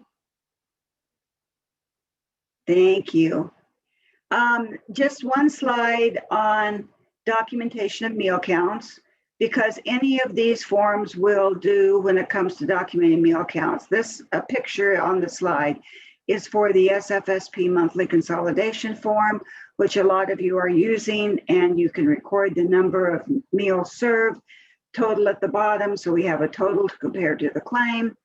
Thank you. Just one slide on documentation of meal counts, because any of these forms will do when it comes to documenting meal counts. This picture on the slide is for the Sfsp monthly consolidation form, which a lot of you are using, and you can record the number of meals served, total at the bottom, so we have a total to compare to the claim.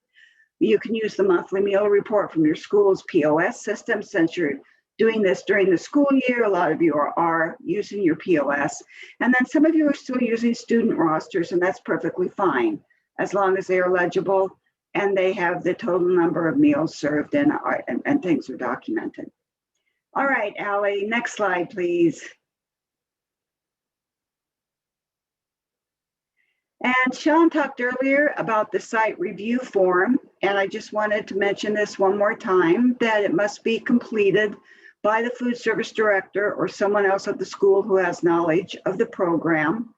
You can use the monthly meal report from your school's POS system. Since you're doing this during the school year, a lot of you are using your POS, and then some of you are still using student rosters, and that's perfectly fine, as long as they are legible and they have the total number of meals served and things are documented. All right, Allie, next slide, please. And Sean talked earlier about the site review form, and I just wanted to mention this one more time, that it must be completed by the food service director or someone else at the school who has knowledge of the program.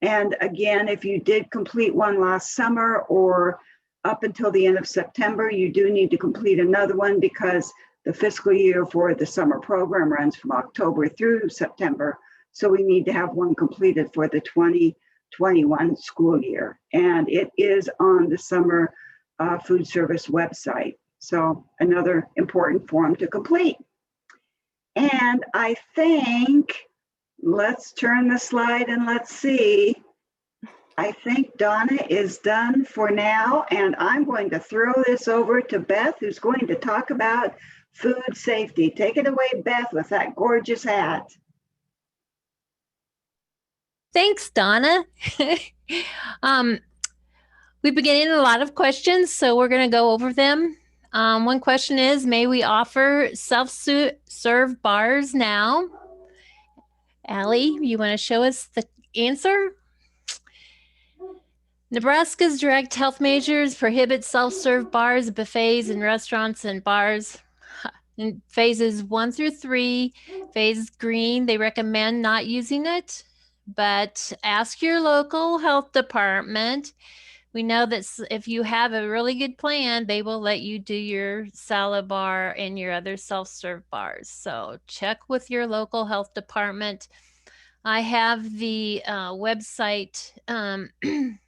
And again, if you did complete one last summer or up until the end of September, you do need to complete another one, because the fiscal year for the summer program runs from October through September. So we need to have one completed for the 2021 school year. And it is on the summer food service website. So another important form to complete. And I think, let's turn the slide and let's see. I think Donna is done for now, and I'm going to throw this over to Beth, who's going to talk about food safety. Take it away, Beth, with that gorgeous hat. Thanks, Donna. We've been getting a lot of questions, so we're going to go over them. One question is, may we offer self-serve bars now? Allie, you want to show us the answer? Nebraska's direct health measures prohibit self-serve bars, buffets, and restaurants and bars. In phases 1 through 3, phase green, they recommend not using it, but ask your local health department. We know that if you have a really good plan, they will let you do your salad bar and your other self-serve bars. So check with your local health department. I have the website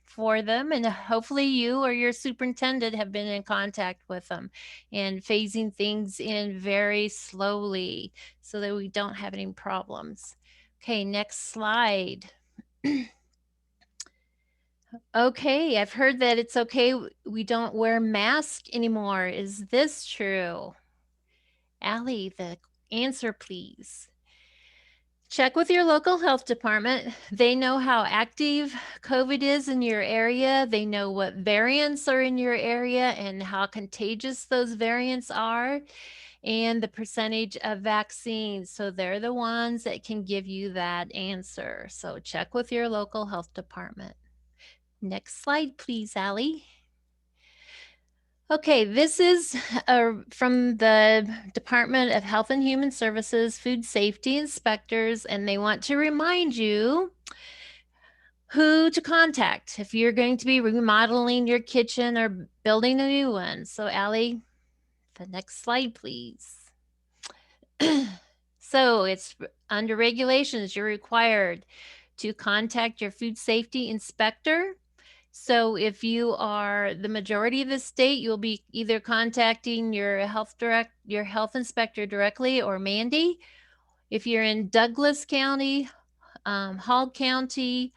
for them, and hopefully you or your superintendent have been in contact with them and phasing things in very slowly so that we don't have any problems. Okay, next slide. Okay, I've heard that it's okay we don't wear masks anymore. Is this true? Allie, the answer, please. Check with your local health department. They know how active COVID is in your area. They know what variants are in your area and how contagious those variants are and the percentage of vaccines. So they're the ones that can give you that answer. So check with your local health department. Next slide, please, Allie. Okay, this is from the Department of Health and Human Services Food Safety Inspectors, and they want to remind you who to contact if you're going to be remodeling your kitchen or building a new one. So Allie, the next slide, please. So it's under regulations, you're required to contact your food safety inspector. So if you are the majority of the state, you'll be either contacting your health inspector directly or Mandy. If you're in Douglas County, Hall County,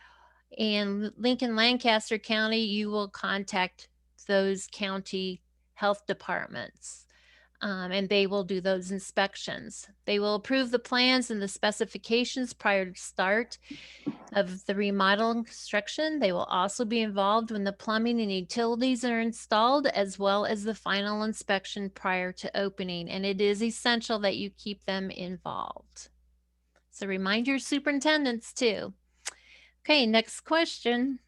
and Lincoln Lancaster County, you will contact those county health departments. And they will do those inspections. They will approve the plans and the specifications prior to start of the remodel construction. They will also be involved when the plumbing and utilities are installed, as well as the final inspection prior to opening. And it is essential that you keep them involved. So remind your superintendents too. Okay, next question.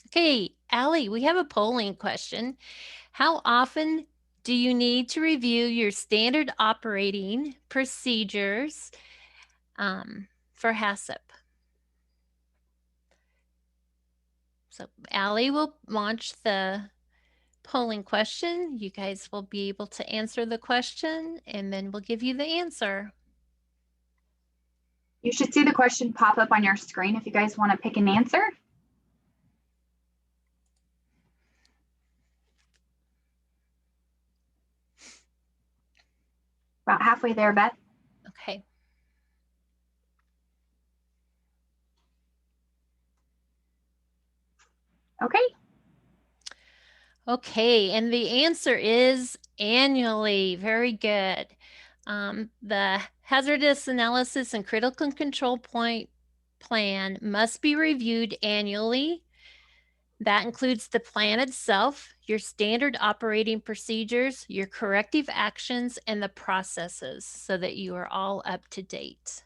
Okay, Allie, we have a polling question. How often do you need to review your standard operating procedures for Hassep? So Allie will launch the polling question. You guys will be able to answer the question, and then we'll give you the answer. You should see the question pop up on your screen if you guys want to pick an answer. About halfway there, Beth. Okay. Okay. Okay, and the answer is annually. Very good. The hazardous analysis and critical control point plan must be reviewed annually. That includes the plan itself, your standard operating procedures, your corrective actions, and the processes so that you are all up to date.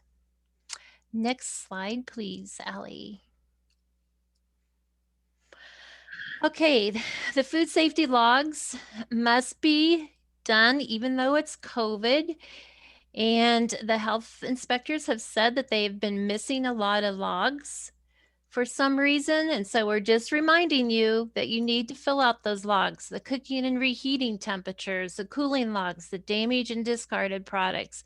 Next slide, please, Allie. Okay, the food safety logs must be done even though it's COVID. And the health inspectors have said that they've been missing a lot of logs for some reason. And so we're just reminding you that you need to fill out those logs, the cooking and reheating temperatures, the cooling logs, the damaged and discarded products,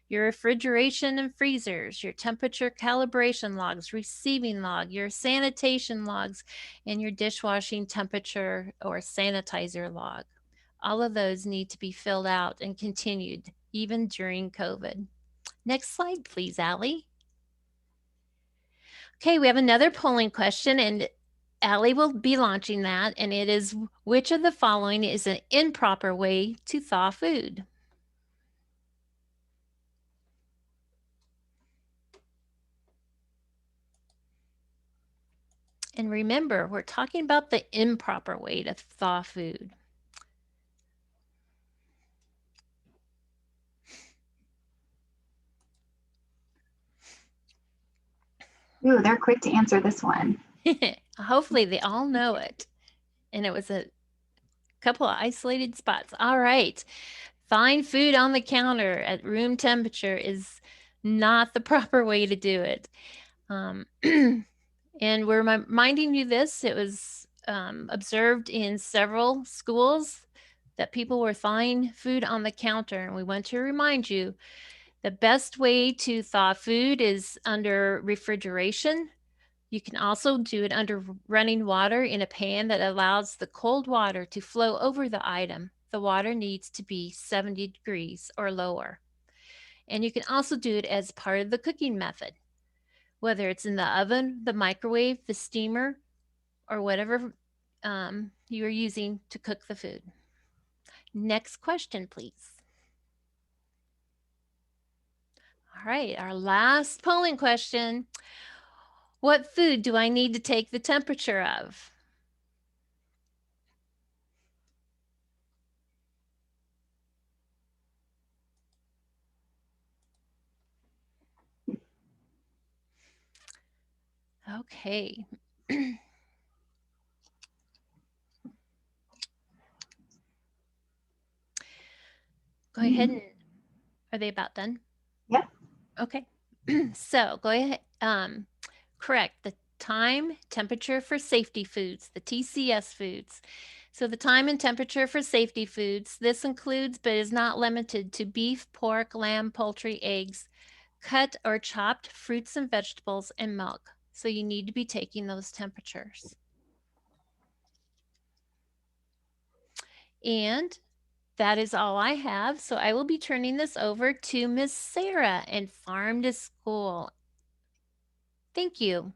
your refrigeration and freezers, your temperature calibration logs, receiving log, your sanitation logs, and your dishwashing temperature or sanitizer log. All of those need to be filled out and continued even during COVID. Next slide, please, Allie. Okay, we have another polling question, and Allie will be launching that, and it is, which of the following is an improper way to thaw food? And remember, we're talking about the improper way to thaw food. Ooh, they're quick to answer this one. Hopefully they all know it. And it was a couple of isolated spots. All right. Fine food on the counter at room temperature is not the proper way to do it. And we're reminding you this. It was observed in several schools that people were thawing food on the counter. And we want to remind you the best way to thaw food is under refrigeration. You can also do it under running water in a pan that allows the cold water to flow over the item. The water needs to be 70 degrees or lower. And you can also do it as part of the cooking method, whether it's in the oven, the microwave, the steamer, or whatever you are using to cook the food. Next question, please. All right, our last polling question. What food do I need to take the temperature of? Okay. Go ahead and, are they about done? Yep. Okay. So go ahead. Correct. The time, temperature for safety foods, the TCS foods. So the time and temperature for safety foods, this includes but is not limited to beef, pork, lamb, poultry, eggs, cut or chopped fruits and vegetables, and milk. So you need to be taking those temperatures. And that is all I have. So I will be turning this over to Miss Sarah in Farm to School. Thank you.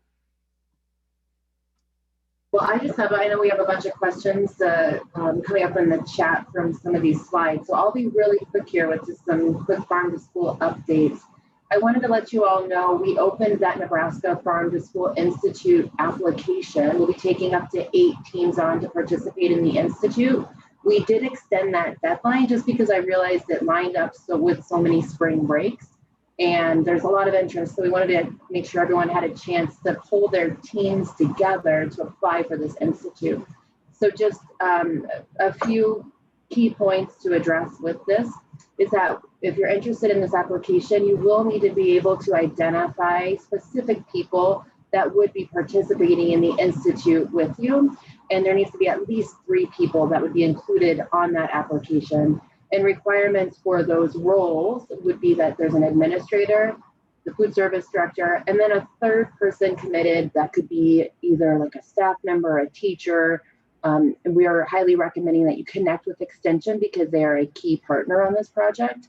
Well, I know we have a bunch of questions coming up in the chat from some of these slides. So I'll be really quick here with just some quick Farm to School updates. I wanted to let you all know we opened that Nebraska Farm to School Institute application. We'll be taking up to 8 teams on to participate in the Institute. We did extend that deadline just because I realized it lined up with so many spring breaks. And there's a lot of interest. So we wanted to make sure everyone had a chance to pull their teams together to apply for this institute. So just a few key points to address with this is that if you're interested in this application, you will need to be able to identify specific people that would be participating in the institute with you. And there needs to be at least 3 people that would be included on that application. And requirements for those roles would be that there's an administrator, the food service director, and then a 3rd person committed that could be either like a staff member, a teacher. And we are highly recommending that you connect with Extension because they are a key partner on this project.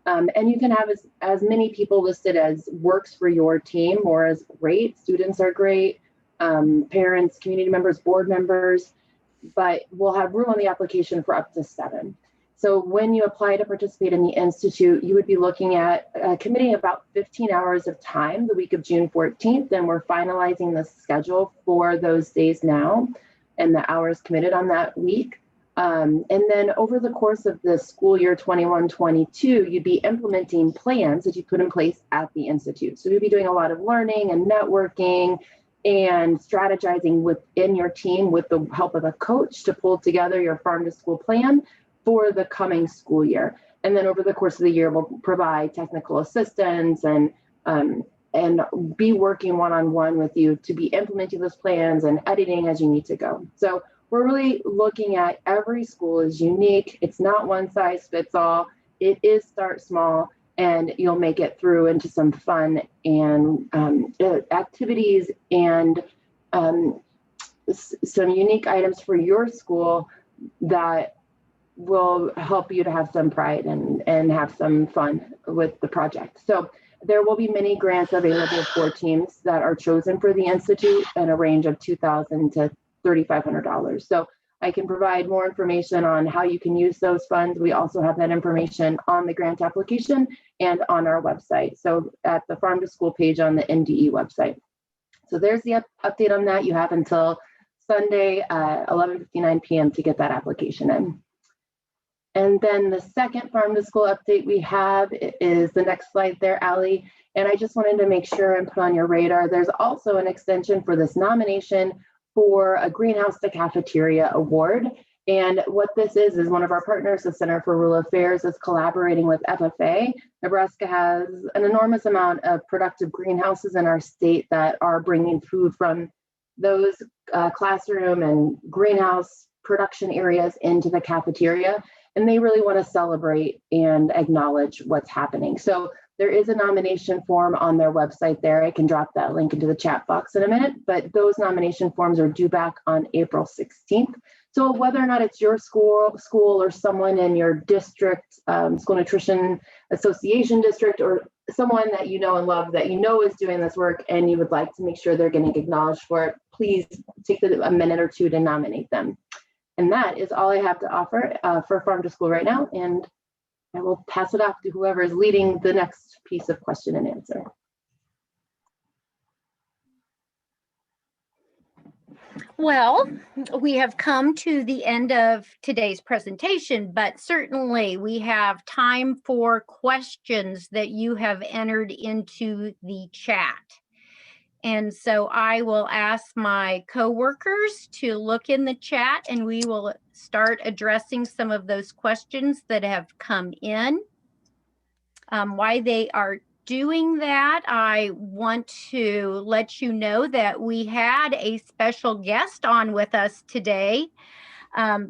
And you can have as many people listed as works for your team. More is great. Students are great. Parents, community members, board members, but we'll have room on the application for up to 7. So when you apply to participate in the Institute, you would be looking at committing about 15 hours of time the week of June 14th, and we're finalizing the schedule for those days now and the hours committed on that week. And then over the course of the school year 21-22, you'd be implementing plans that you put in place at the Institute. So you'd be doing a lot of learning and networking and strategizing within your team with the help of a coach to pull together your farm to school plan for the coming school year. And then over the course of the year, we'll provide technical assistance and be working one-on-one with you to be implementing those plans and editing as you need to go. So we're really looking at every school is unique. It's not one size fits all. It is start small, and you'll make it through into some fun and activities and some unique items for your school that will help you to have some pride and have some fun with the project. So there will be many grants available for teams that are chosen for the Institute in a range of $2,000 to $3,500. So I can provide more information on how you can use those funds. We also have that information on the grant application and on our website. So at the Farm to School page on the NDE website. So there's the update on that. You have until Sunday, 11:59 p.m. to get that application in. And then the second Farm to School update we have is the next slide there, Allie. And I just wanted to make sure and put on your radar, there's also an extension for this nomination for a Greenhouse to Cafeteria Award. And what this is one of our partners, the Center for Rural Affairs, is collaborating with FFA. Nebraska has an enormous amount of productive greenhouses in our state that are bringing food from those classroom and greenhouse production areas into the cafeteria. And they really want to celebrate and acknowledge what's happening. So there is a nomination form on their website there. I can drop that link into the chat box in a minute, but those nomination forms are due back on April 16th. So whether or not it's your school or someone in your district, school nutrition association district, or someone that you know and love that you know is doing this work and you would like to make sure they're getting acknowledged for it, please take a minute or two to nominate them. And that is all I have to offer for Farm to School right now. And I will pass it off to whoever is leading the next piece of question and answer. Well, we have come to the end of today's presentation, but certainly we have time for questions that you have entered into the chat. And so I will ask my coworkers to look in the chat and we will start addressing some of those questions that have come in. Why they are doing that, I want to let you know that we had a special guest on with us today.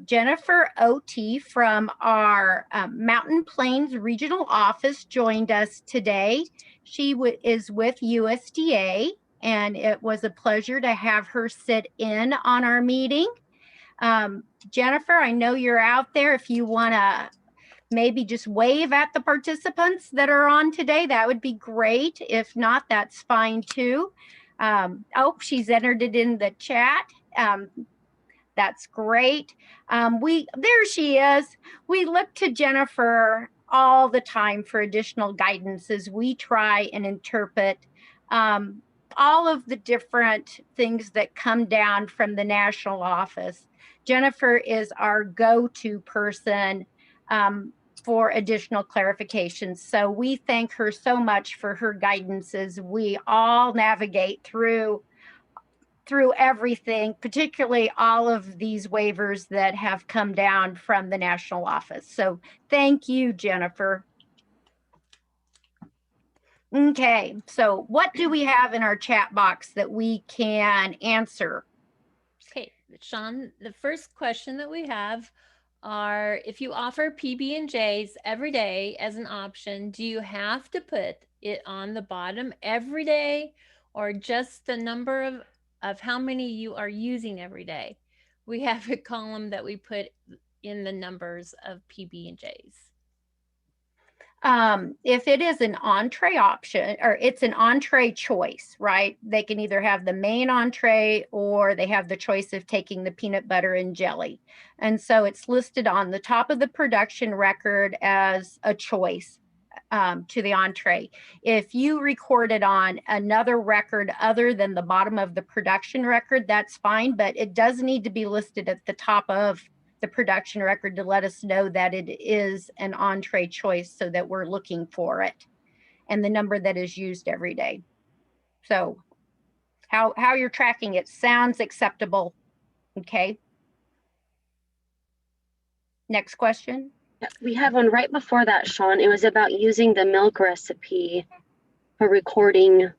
Jennifer O.T. from our Mountain Plains Regional Office joined us today. She is with USDA, and it was a pleasure to have her sit in on our meeting. Jennifer, I know you're out there. If you want to maybe just wave at the participants that are on today, that would be great. If not, that's fine too. Oh, she's entered it in the chat. That's great. There she is. We look to Jennifer all the time for additional guidance as we try and interpret all of the different things that come down from the national office. Jennifer is our go-to person for additional clarifications. So we thank her so much for her guidance as we all navigate through everything, particularly all of these waivers that have come down from the national office. So thank you, Jennifer. Okay, so what do we have in our chat box that we can answer? Okay, Sean, the first question that we have are, if you offer PB&Js every day as an option, do you have to put it on the bottom every day, or just the number of how many you are using every day? We have a column that we put in the numbers of PB&Js. If it is an entree option, or it's an entree choice, right? They can either have the main entree or they have the choice of taking the peanut butter and jelly. And so it's listed on the top of the production record as a choice to the entree. If you record it on another record other than the bottom of the production record, that's fine, but it does need to be listed at the top of the production record to let us know that it is an entree choice so that we're looking for it and the number that is used every day. So how you're tracking it sounds acceptable. Okay. Next question. We have one right before that, Sean. It was about using the milk recipe for recording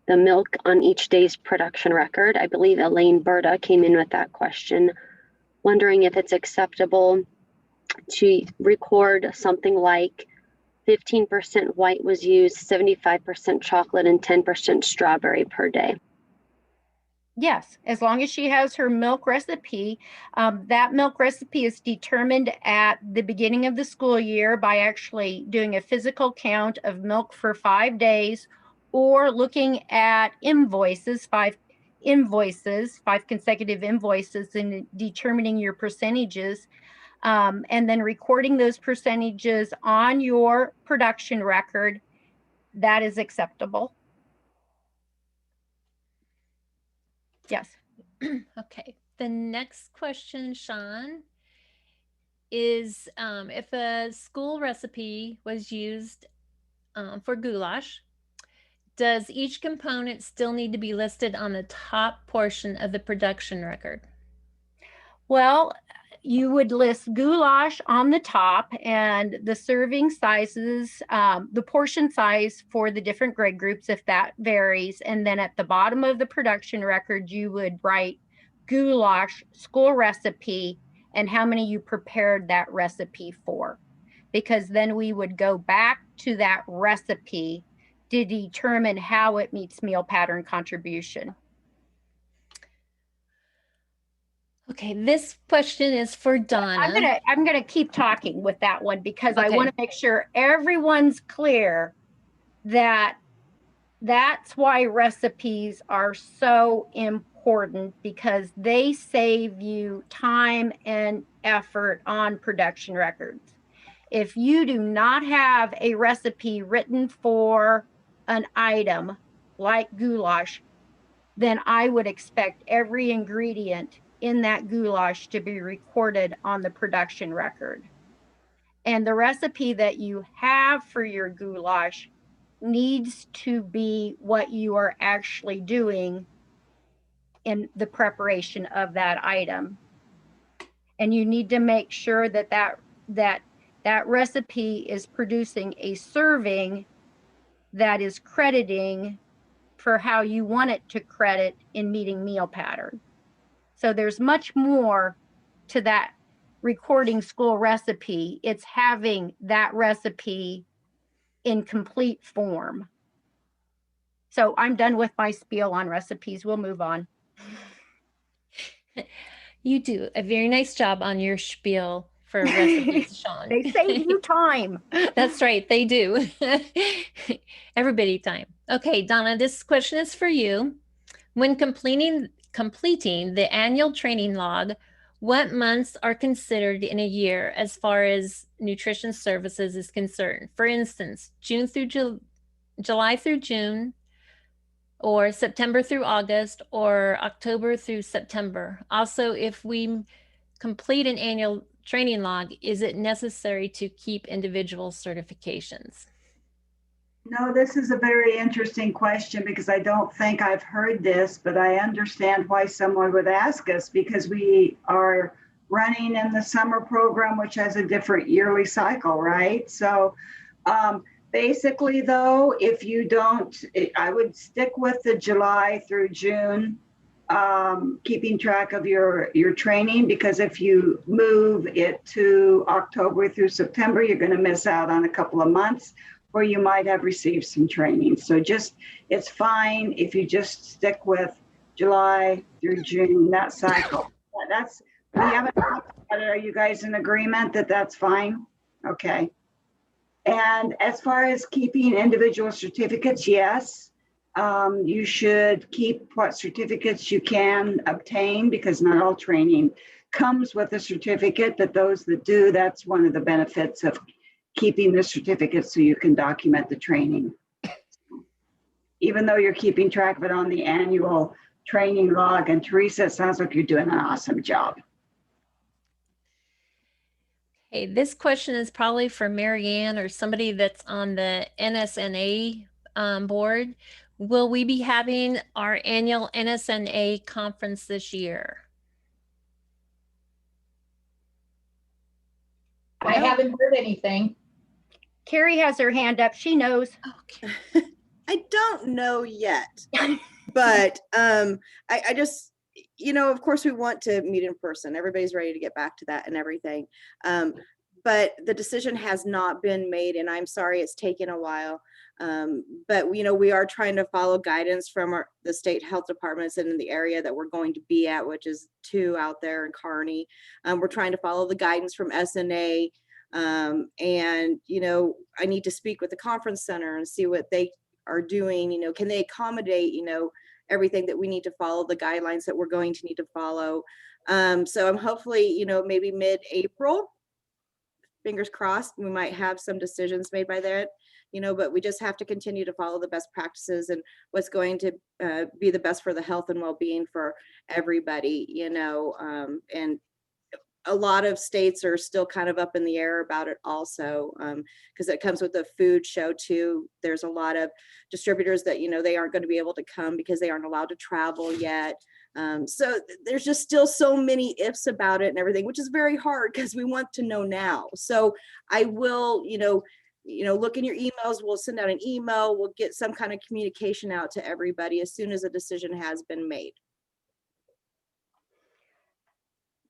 the milk on each day's production record. I believe Elaine Berta came in with that question, wondering if it's acceptable to record something like 15% white was used, 75% chocolate, and 10% strawberry per day. Yes, as long as she has her milk recipe. That milk recipe is determined at the beginning of the school year by actually doing a physical count of milk for 5 days, or looking at five consecutive invoices, and determining your percentages, and then recording those percentages on your production record. That is acceptable. Yes. Okay. The next question, Sean, is if a school recipe was used for goulash, does each component still need to be listed on the top portion of the production record? Well, you would list goulash on the top and the serving sizes, the portion size for the different grade groups, if that varies. And then at the bottom of the production record, you would write goulash school recipe and how many you prepared that recipe for. Because then we would go back to that recipe to determine how it meets meal pattern contribution. Okay, this question is for Donna. I'm gonna keep talking with that one because I Okay. want to make sure everyone's clear that that's why recipes are so important, because they save you time and effort on production records. If you do not have a recipe written for an item like goulash, then I would expect every ingredient in that goulash to be recorded on the production record. And the recipe that you have for your goulash needs to be what you are actually doing in the preparation of that item. And you need to make sure that that recipe is producing a serving that is crediting for how you want it to credit in meeting meal pattern. So there's much more to that recording school recipe. It's having that recipe in complete form. So I'm done with my spiel on recipes. We'll move on. You do a very nice job on your spiel for recipes, Sean. They save you time. That's right, they do. Everybody time. Okay, Donna, this question is for you. When completing the annual training log, what months are considered in a year as far as nutrition services is concerned? For instance, June through July through June, or September through August, or October through September. Also, if we complete an annual training log, is it necessary to keep individual certifications? No, this is a very interesting question because I don't think I've heard this, but I understand why someone would ask us, because we are running in the summer program, which has a different yearly cycle, right? So basically though, if you don't, I would stick with the July through June, keeping track of your training, because if you move it to October through September, you're going to miss out on a couple of months where you might have received some training. So it's fine if you just stick with July through June, that cycle. We haven't talked about it. Are you guys in agreement that that's fine? Okay. And as far as keeping individual certificates, yes, you should keep what certificates you can obtain, because not all training comes with a certificate, but those that do, that's one of the benefits of keeping the certificate, so you can document the training. Even though you're keeping track of it on the annual training log. And Teresa, it sounds like you're doing an awesome job. Okay, this question is probably for Marianne or somebody that's on the Nsna board. Will we be having our annual Nsna conference this year? I haven't heard anything. Carrie has her hand up. She knows. Okay. I don't know yet, but I just, of course we want to meet in person. Everybody's ready to get back to that and everything. But the decision has not been made, and I'm sorry it's taken a while. But we are trying to follow guidance from the state health departments in the area that we're going to be at, which is 2 out there in Kearney. We're trying to follow the guidance from Nsna. And I need to speak with the conference center and see what they are doing. Can they accommodate everything that we need to follow, the guidelines that we're going to need to follow. So I'm hopefully maybe mid-April, fingers crossed, we might have some decisions made by that, but we just have to continue to follow the best practices and what's going to be the best for the health and well-being for everybody, and a lot of states are still kind of up in the air about it also, because it comes with the food show too. There's a lot of distributors that, they aren't going to be able to come because they aren't allowed to travel yet. So there's just still so many ifs about it and everything, which is very hard because we want to know now. So I will, look in your emails. We'll send out an email. We'll get some kind of communication out to everybody as soon as a decision has been made.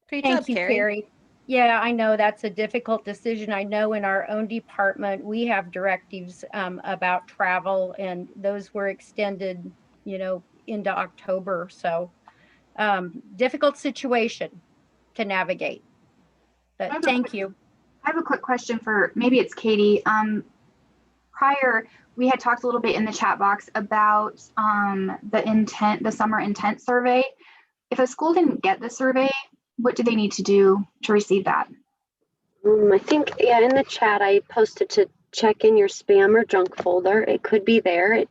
Great Thank job, you, Carrie. Carrie. Yeah, I know that's a difficult decision. I know in our own department, we have directives about travel, and those were extended, into October. So difficult situation to navigate. But thank you. I have a quick question for, maybe it's Katie. Prior, we had talked a little bit in the chat box about the summer intent survey. If a school didn't get the survey, what do they need to do to receive that? I think, yeah, in the chat, I posted to check in your spam or junk folder. It could be there.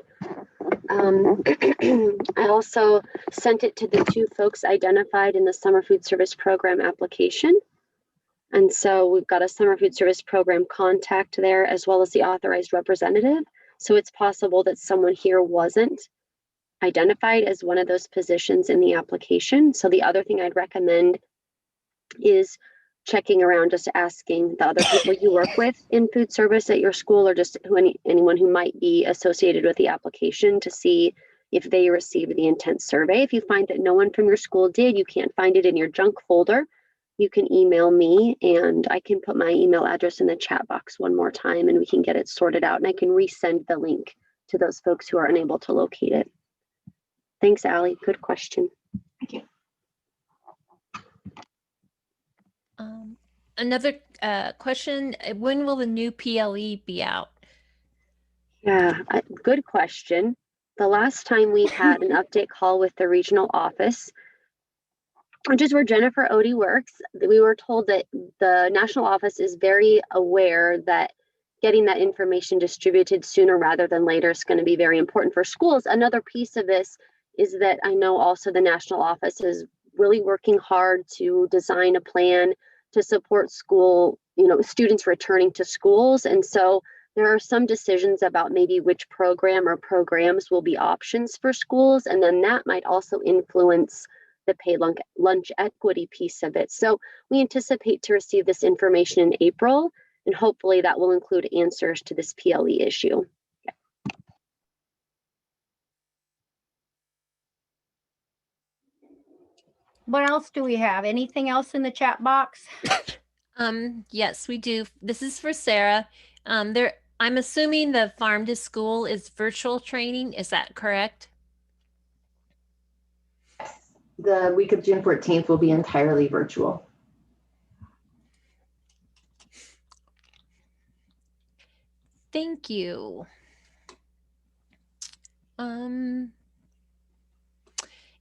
I also sent it to the 2 folks identified in the Summer Food Service Program application. And so we've got a Summer Food Service Program contact there, as well as the authorized representative. So it's possible that someone here wasn't identified as one of those positions in the application. So the other thing I'd recommend is checking around, just asking the other people you work with in food service at your school, or just anyone who might be associated with the application, to see if they received the intent survey. If you find that no one from your school did, you can't find it in your junk folder, you can email me, and I can put my email address in the chat box one more time, and we can get it sorted out, and I can resend the link to those folks who are unable to locate it. Thanks, Allie. Good question. Thank you. Another question, when will the new PLE be out? Yeah, good question. The last time we had an update call with the regional office, which is where Jennifer Odie works, we were told that the national office is very aware that getting that information distributed sooner rather than later is going to be very important for schools. Another piece of this is that I know also the national office is really working hard to design a plan to support students returning to schools. And so there are some decisions about maybe which program or programs will be options for schools. And then that might also influence the paid lunch equity piece of it. So we anticipate to receive this information in April, and hopefully that will include answers to this PLE issue. What else do we have? Anything else in the chat box? Yes, we do. This is for Sarah. I'm assuming the farm to school is virtual training. Is that correct? The week of June 14th will be entirely virtual. Thank you.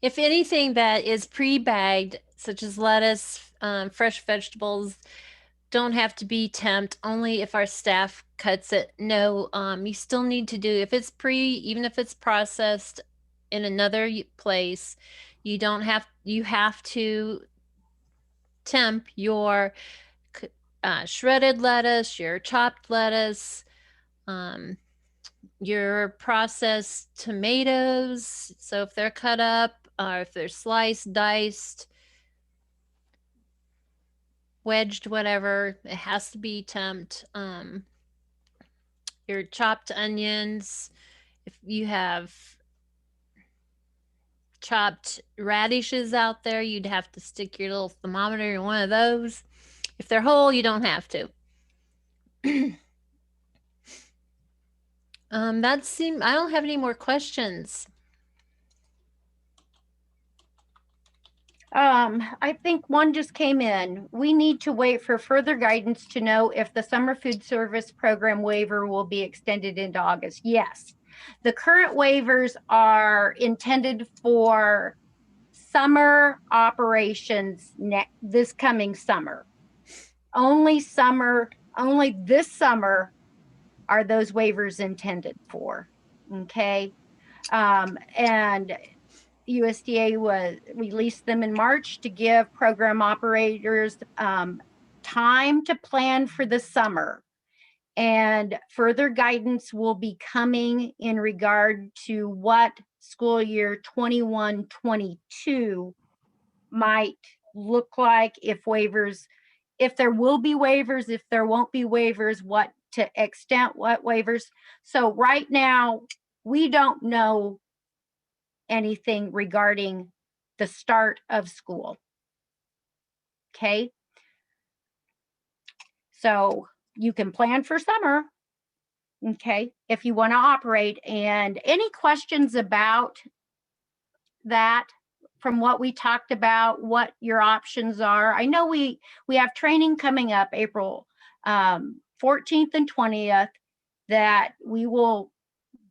If anything that is pre-bagged, such as lettuce, fresh vegetables, don't have to be temped, only if our staff cuts it. No, you still need to do, if it's even if it's processed in another place, you have to temp your shredded lettuce, your chopped lettuce, your processed tomatoes. So if they're cut up, or if they're sliced, diced, wedged, whatever, it has to be temped. Your chopped onions, if you have chopped radishes out there, you'd have to stick your little thermometer in one of those. If they're whole, you don't have to. I don't have any more questions. I think one just came in. We need to wait for further guidance to know if the summer food service program waiver will be extended into August. Yes, the current waivers are intended for summer operations this coming summer. Only this summer are those waivers intended for. Okay. And USDA released them in March to give program operators time to plan for the summer. And further guidance will be coming in regard to what school year 21-22 might look like, if there will be waivers, if there won't be waivers, what to extent, what waivers. So right now, we don't know anything regarding the start of school. Okay. So you can plan for summer, okay, if you want to operate. And any questions about that from what we talked about, what your options are? I know we have training coming up April 14th and 20th that we will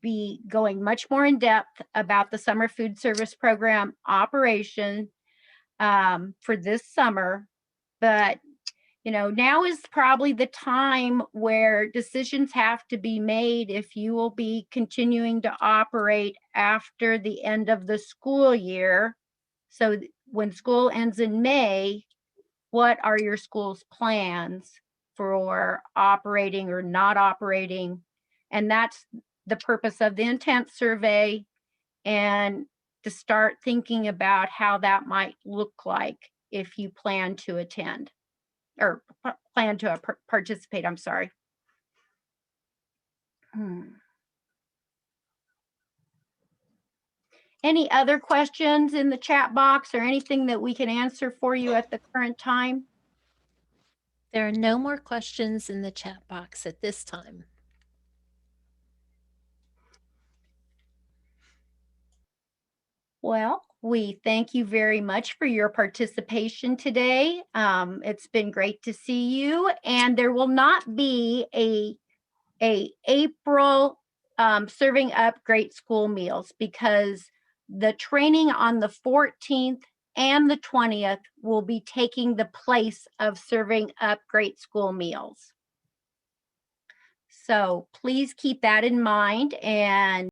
be going much more in depth about the summer food service program operation for this summer. But now is probably the time where decisions have to be made if you will be continuing to operate after the end of the school year. So when school ends in May, what are your school's plans for operating or not operating? And that's the purpose of the intent survey, and to start thinking about how that might look like if you plan to attend or plan to participate, I'm sorry. Any other questions in the chat box or anything that we can answer for you at the current time? There are no more questions in the chat box at this time. Well, we thank you very much for your participation today. It's been great to see you, and there will not be a April serving up great school meals, because the training on the 14th and the 20th will be taking the place of serving up great school meals. So please keep that in mind, and